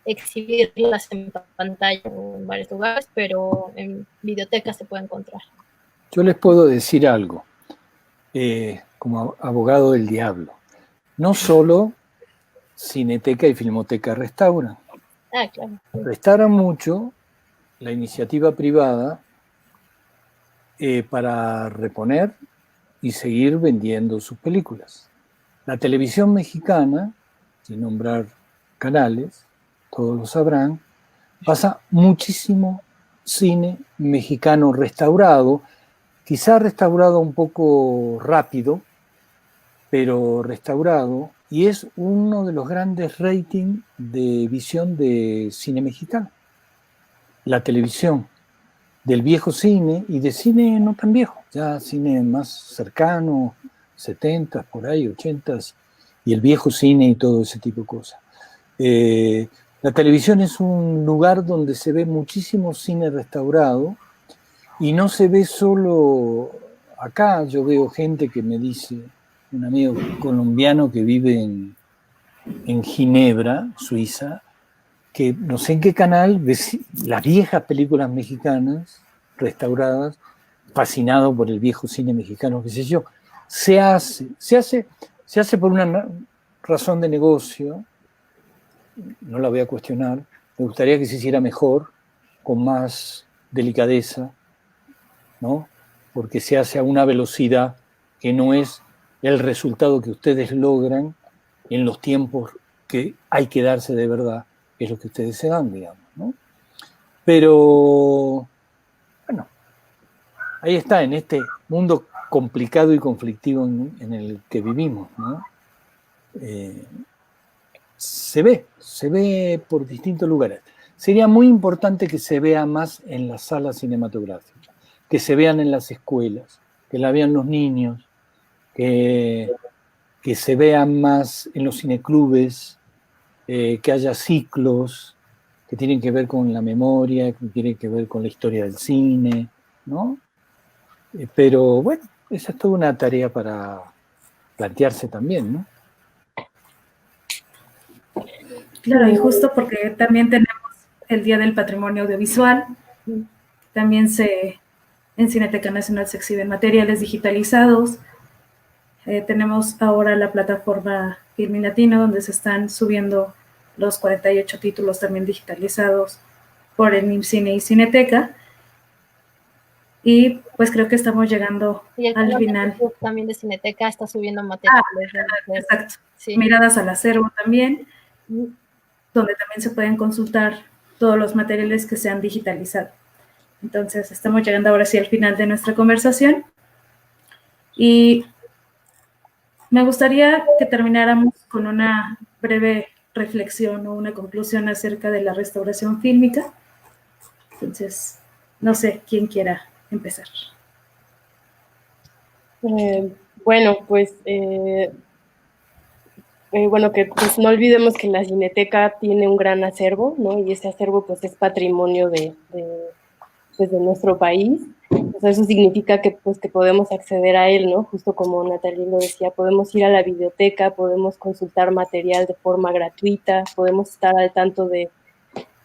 exhibirlas en pantalla o en varios lugares, pero en videotecas se puede encontrar. Yo les puedo decir algo, como abogado del diablo. No solo Cineteca y Filmoteca restauran. Claro. Restauran mucho la iniciativa privada para reponer y seguir vendiendo sus películas. La televisión mexicana, sin nombrar canales, todos lo sabrán, pasa muchísimo cine mexicano restaurado, quizá restaurado un poco rápido, pero restaurado, y es uno de los grandes ratings de visión de cine mexicano. La televisión, del viejo cine y de cine no tan viejo, ya cine más cercano, 70s, por ahí, 80s, y el viejo cine y todo ese tipo de cosas. La televisión es un lugar donde se ve muchísimo cine restaurado y no se ve solo acá. Yo veo gente que me dice, un amigo colombiano que vive en Ginebra, Suiza, que no sé en qué canal ve las viejas películas mexicanas restauradas, fascinado por el viejo cine mexicano, qué sé yo. Se hace por una razón de negocio, no la voy a cuestionar. Me gustaría que se hiciera mejor, con más delicadeza, ¿no? Porque se hace a una velocidad que no es el resultado que ustedes logran en los tiempos que hay que darse de verdad, que es lo que ustedes se dan, digamos, ¿no? Pero, bueno, ahí está, en este mundo complicado y conflictivo en el que vivimos, ¿no? Se ve por distintos lugares. Sería muy importante que se vea más en las salas cinematográficas, que se vean en las escuelas, que la vean los niños, que se vean más en los cineclubes, que haya ciclos que tienen que ver con la memoria, que tienen que ver con la historia del cine, ¿no? Pero bueno, esa es toda una tarea para plantearse también, ¿no? Claro, y justo porque también tenemos el Día del Patrimonio Audiovisual, también en Cineteca Nacional se exhiben materiales digitalizados. Tenemos ahora la plataforma Filmin Latino, donde se están subiendo los 48 títulos también digitalizados por el IMCINE y Cineteca. Y pues creo que estamos llegando al final. También de Cineteca está subiendo materiales. Exacto. Sí. Miradas al acervo también, donde también se pueden consultar todos los materiales que se han digitalizado. Entonces, estamos llegando ahora sí al final de nuestra conversación. Y me gustaría que termináramos con una breve reflexión o una conclusión acerca de la restauración fílmica. Entonces, no sé quién quiera empezar. Bueno, pues que pues no olvidemos que la Cineteca tiene un gran acervo, ¿no? Y ese acervo pues es patrimonio de nuestro país. O sea, eso significa que podemos acceder a él, ¿no? Justo como Natalie lo decía, podemos ir a la biblioteca, podemos consultar material de forma gratuita, podemos estar al tanto de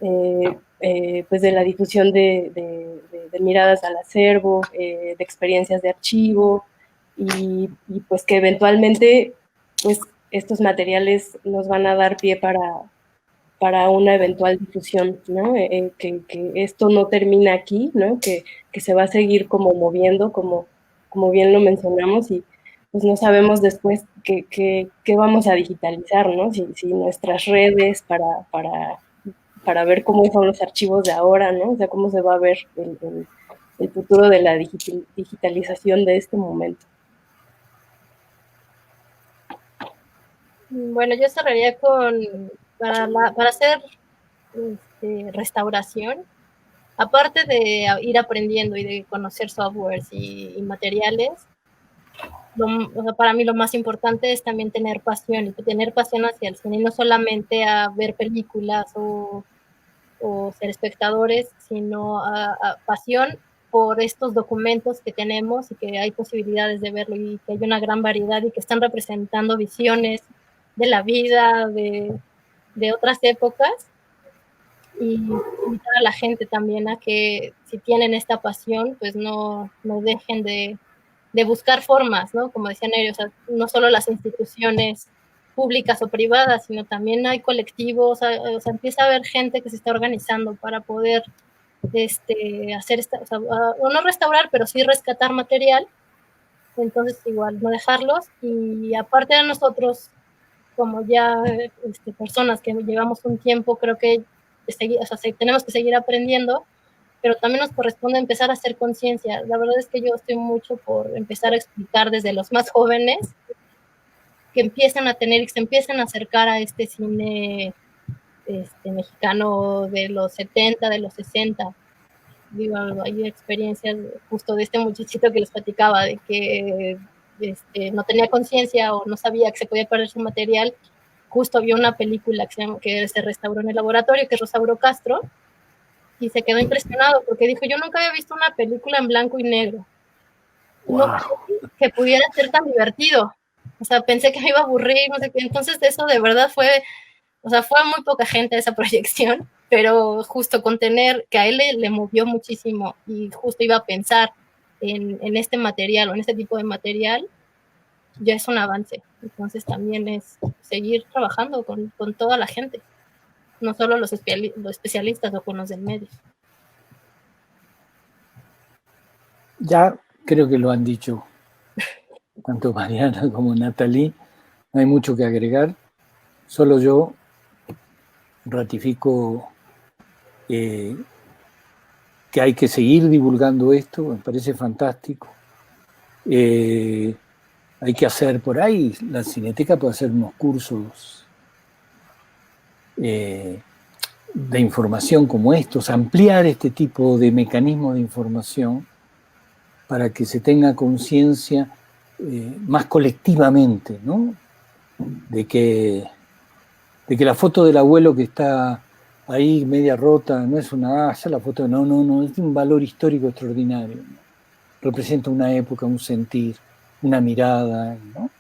la difusión de miradas al acervo, de experiencias de archivo, y pues que eventualmente pues estos materiales nos van a dar pie para una eventual difusión, ¿no? Que esto no termina aquí, ¿no? Que se va a seguir como moviendo, como bien lo mencionamos, y pues no sabemos después qué vamos a digitalizar, ¿no? Si nuestras redes para ver cómo son los archivos de ahora, ¿no? O sea, cómo se va a ver el futuro de la digitalización de este momento. Bueno, yo cerraría para hacer restauración, aparte de ir aprendiendo y de conocer softwares y materiales, para mí lo más importante es también tener pasión, y tener pasión hacia el cine, no solamente a ver películas o ser espectadores, sino a pasión por estos documentos que tenemos y que hay posibilidades de verlo y que hay una gran variedad y que están representando visiones de la vida, de de otras épocas, y invitar a la gente también a que si tienen esta pasión, pues no dejen de buscar formas, ¿no? Como decían ellos, o sea, no solo las instituciones públicas o privadas, sino también hay colectivos, o sea, empieza a haber gente que se está organizando para poder hacer o sea, o no restaurar, pero sí rescatar material. Entonces, igual, no dejarlos. Y aparte de nosotros, como ya personas que llevamos un tiempo, creo que o sea, tenemos que seguir aprendiendo, pero también nos corresponde empezar a hacer conciencia. La verdad es que yo estoy mucho por empezar a explicar desde los más jóvenes que empiezan a tener y que se empiezan a acercar a este cine mexicano de los 70, de los 60. Digo, hay experiencias justo de este muchachito que les platicaba, de que no tenía conciencia o no sabía que se podía perder su material. Justo vio una película que se restauró en el laboratorio, que es Rosauro Castro, y se quedó impresionado porque dijo, yo nunca había visto una película en blanco y negro. Wow. No pensé que pudiera ser tan divertido. O sea, pensé que me iba a aburrir, no sé qué. Entonces eso de verdad fue muy poca gente esa proyección, pero justo con tener, que a él le movió muchísimo y justo iba a pensar en este material o en este tipo de material, ya es un avance. Entonces también es seguir trabajando con toda la gente, no solo los especialistas o con los del medio. Ya creo que lo han dicho tanto Mariana como Nathalie, no hay mucho que agregar, solo yo ratifico que hay que seguir divulgando esto, me parece fantástico. Hay que hacer por ahí, la Cineteca puede hacer unos cursos de información como estos, ampliar este tipo de mecanismos de información para que se tenga conciencia más colectivamente, ¿no? De que la foto del abuelo que está ahí media rota no es una ya la foto, no, es un valor histórico extraordinario, ¿no? Representa una época, un sentir, una mirada, ¿no?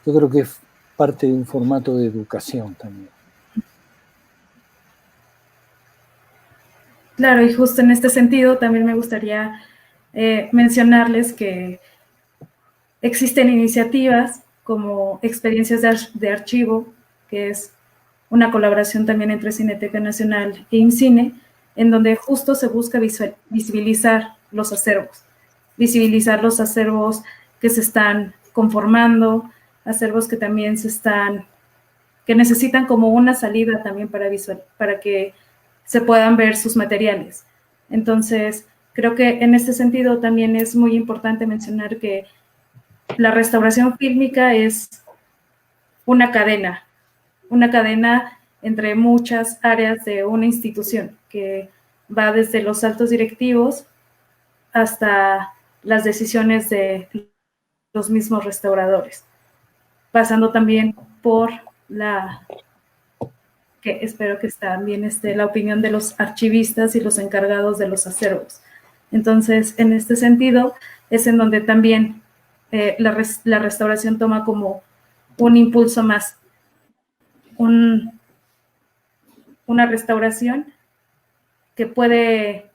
Yo creo que es parte de un formato de educación también. Claro, y justo en este sentido también me gustaría mencionarles que existen iniciativas como Experiencias de Archivo, que es una colaboración también entre Cineteca Nacional e IMCINE, en donde justo se busca visibilizar los acervos que se están conformando, acervos que también que necesitan como una salida también para que se puedan ver sus materiales. Entonces, creo que en este sentido también es muy importante mencionar que la restauración fílmica es una cadena entre muchas áreas de una institución, que va desde los altos directivos hasta las decisiones de los mismos restauradores, pasando también por que espero que también esté la opinión de los archivistas y los encargados de los acervos. Entonces, en este sentido, es en donde también la restauración toma como un impulso más, una restauración que puede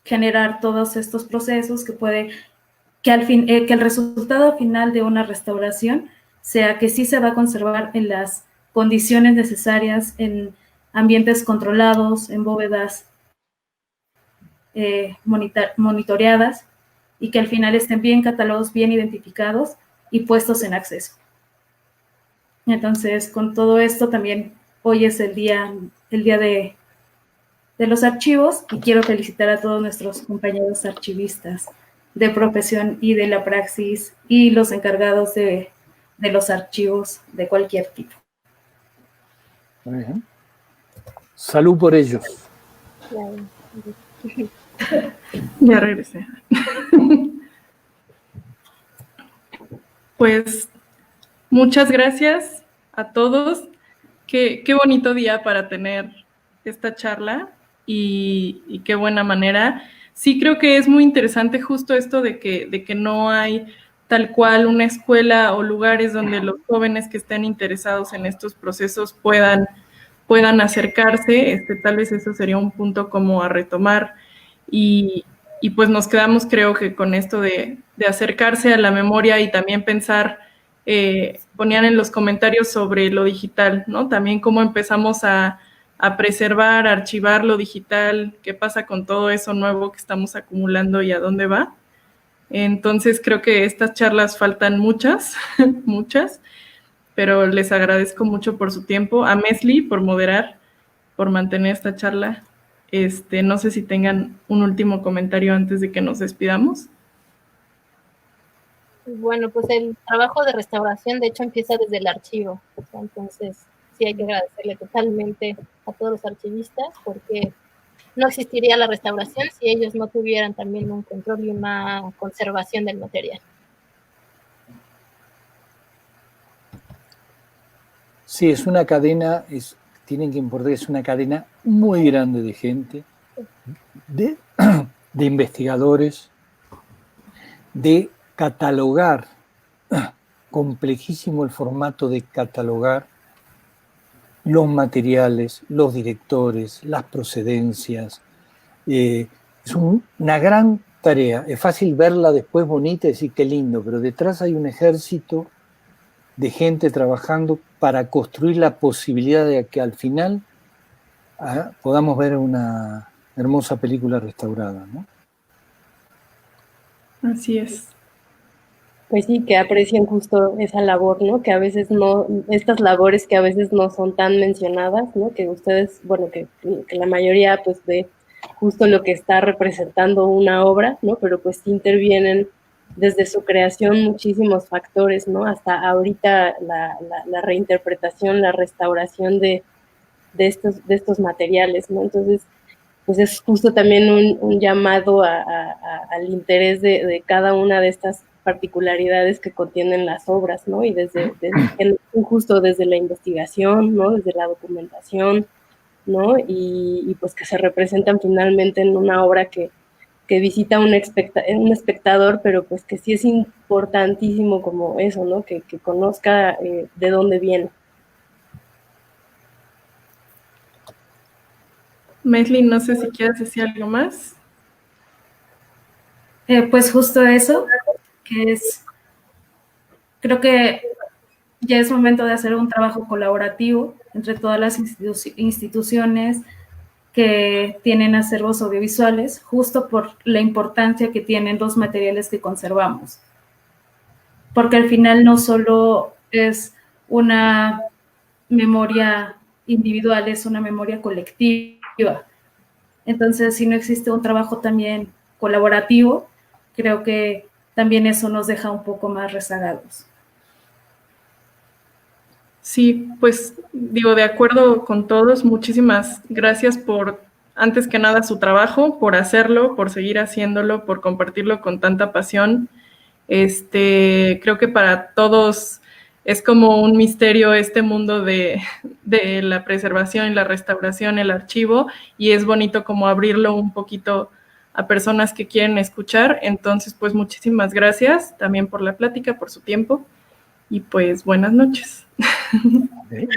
generar todos estos procesos, que el resultado final de una restauración sea que sí se va a conservar en las condiciones necesarias, en ambientes controlados, en bóvedas monitoreadas, y que al final estén bien catalogados, bien identificados y puestos en acceso. Entonces, con todo esto también hoy es el día de los archivos, y quiero felicitar a todos nuestros compañeros archivistas de profesión y de la praxis y los encargados de los archivos de cualquier tipo. Muy bien. Salud por ellos. Ya regresé. Pues muchas gracias a todos. Qué bonito día para tener esta charla y qué buena manera. Sí creo que es muy interesante justo esto de que no hay tal cual una escuela o lugares donde los jóvenes que estén interesados en estos procesos puedan puedan acercarse, tal vez eso sería un punto como a retomar y pues nos quedamos creo que con esto de acercarse a la memoria y también pensar, ponían en los comentarios sobre lo digital, ¿no? También cómo empezamos a preservar, a archivar lo digital, qué pasa con todo eso nuevo que estamos acumulando y a dónde va. Entonces creo que estas charlas faltan muchas, muchas, pero les agradezco mucho por su tiempo, a Mesli por moderar, por mantener esta charla. No sé si tengan un último comentario antes de que nos despidamos. Bueno, pues el trabajo de restauración de hecho empieza desde el archivo, entonces sí hay que agradecerle totalmente a todos los archivistas porque no existiría la restauración si ellos no tuvieran también un control y una conservación del material. Sí, es una cadena, tienen que importar, es una cadena muy grande de gente, de investigadores, de catalogar, complejísimo el formato de catalogar los materiales, los directores, las procedencias. Es una gran tarea. Es fácil verla después bonita y decir qué lindo, pero detrás hay un ejército de gente trabajando para construir la posibilidad de que al final podamos ver una hermosa película restaurada, ¿no? Así es. Pues sí, que aprecien justo esa labor, ¿no? Que a veces no, estas labores que a veces no son tan mencionadas, ¿no? Que ustedes, bueno, que la mayoría pues ve justo lo que está representando una obra, ¿no? Pero pues intervienen desde su creación muchísimos factores, ¿no? Hasta ahorita la reinterpretación, la restauración de estos materiales, ¿no? Entonces, pues es justo también un llamado al interés de cada una de estas particularidades que contienen las obras, ¿no? Y justo desde la investigación, ¿no? Desde la documentación, ¿no? Y pues que se representan finalmente en una obra que visita un espectador, pero pues que sí es importantísimo como eso, ¿no? Que conozca de dónde viene. Mesli, no sé si quieres decir algo más. Pues justo eso, que creo que ya es momento de hacer un trabajo colaborativo entre todas las instituciones que tienen acervos audiovisuales, justo por la importancia que tienen los materiales que conservamos. Porque al final no solo es una memoria individual, es una memoria colectiva. Entonces, si no existe un trabajo también colaborativo, creo que también eso nos deja un poco más rezagados. Sí, pues digo, de acuerdo con todos, muchísimas gracias por, antes que nada, su trabajo, por hacerlo, por seguir haciéndolo, por compartirlo con tanta pasión. Creo que para todos es como un misterio este mundo de la preservación y la restauración, el archivo, y es bonito como abrirlo un poquito a personas que quieren escuchar. Entonces, pues muchísimas gracias también por la plática, por su tiempo, y pues buenas noches. Okay.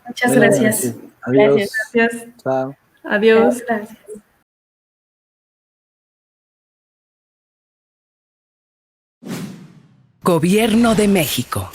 Muchas gracias. Adiós. Gracias. Chao. Adiós. Gracias. Gobierno de México.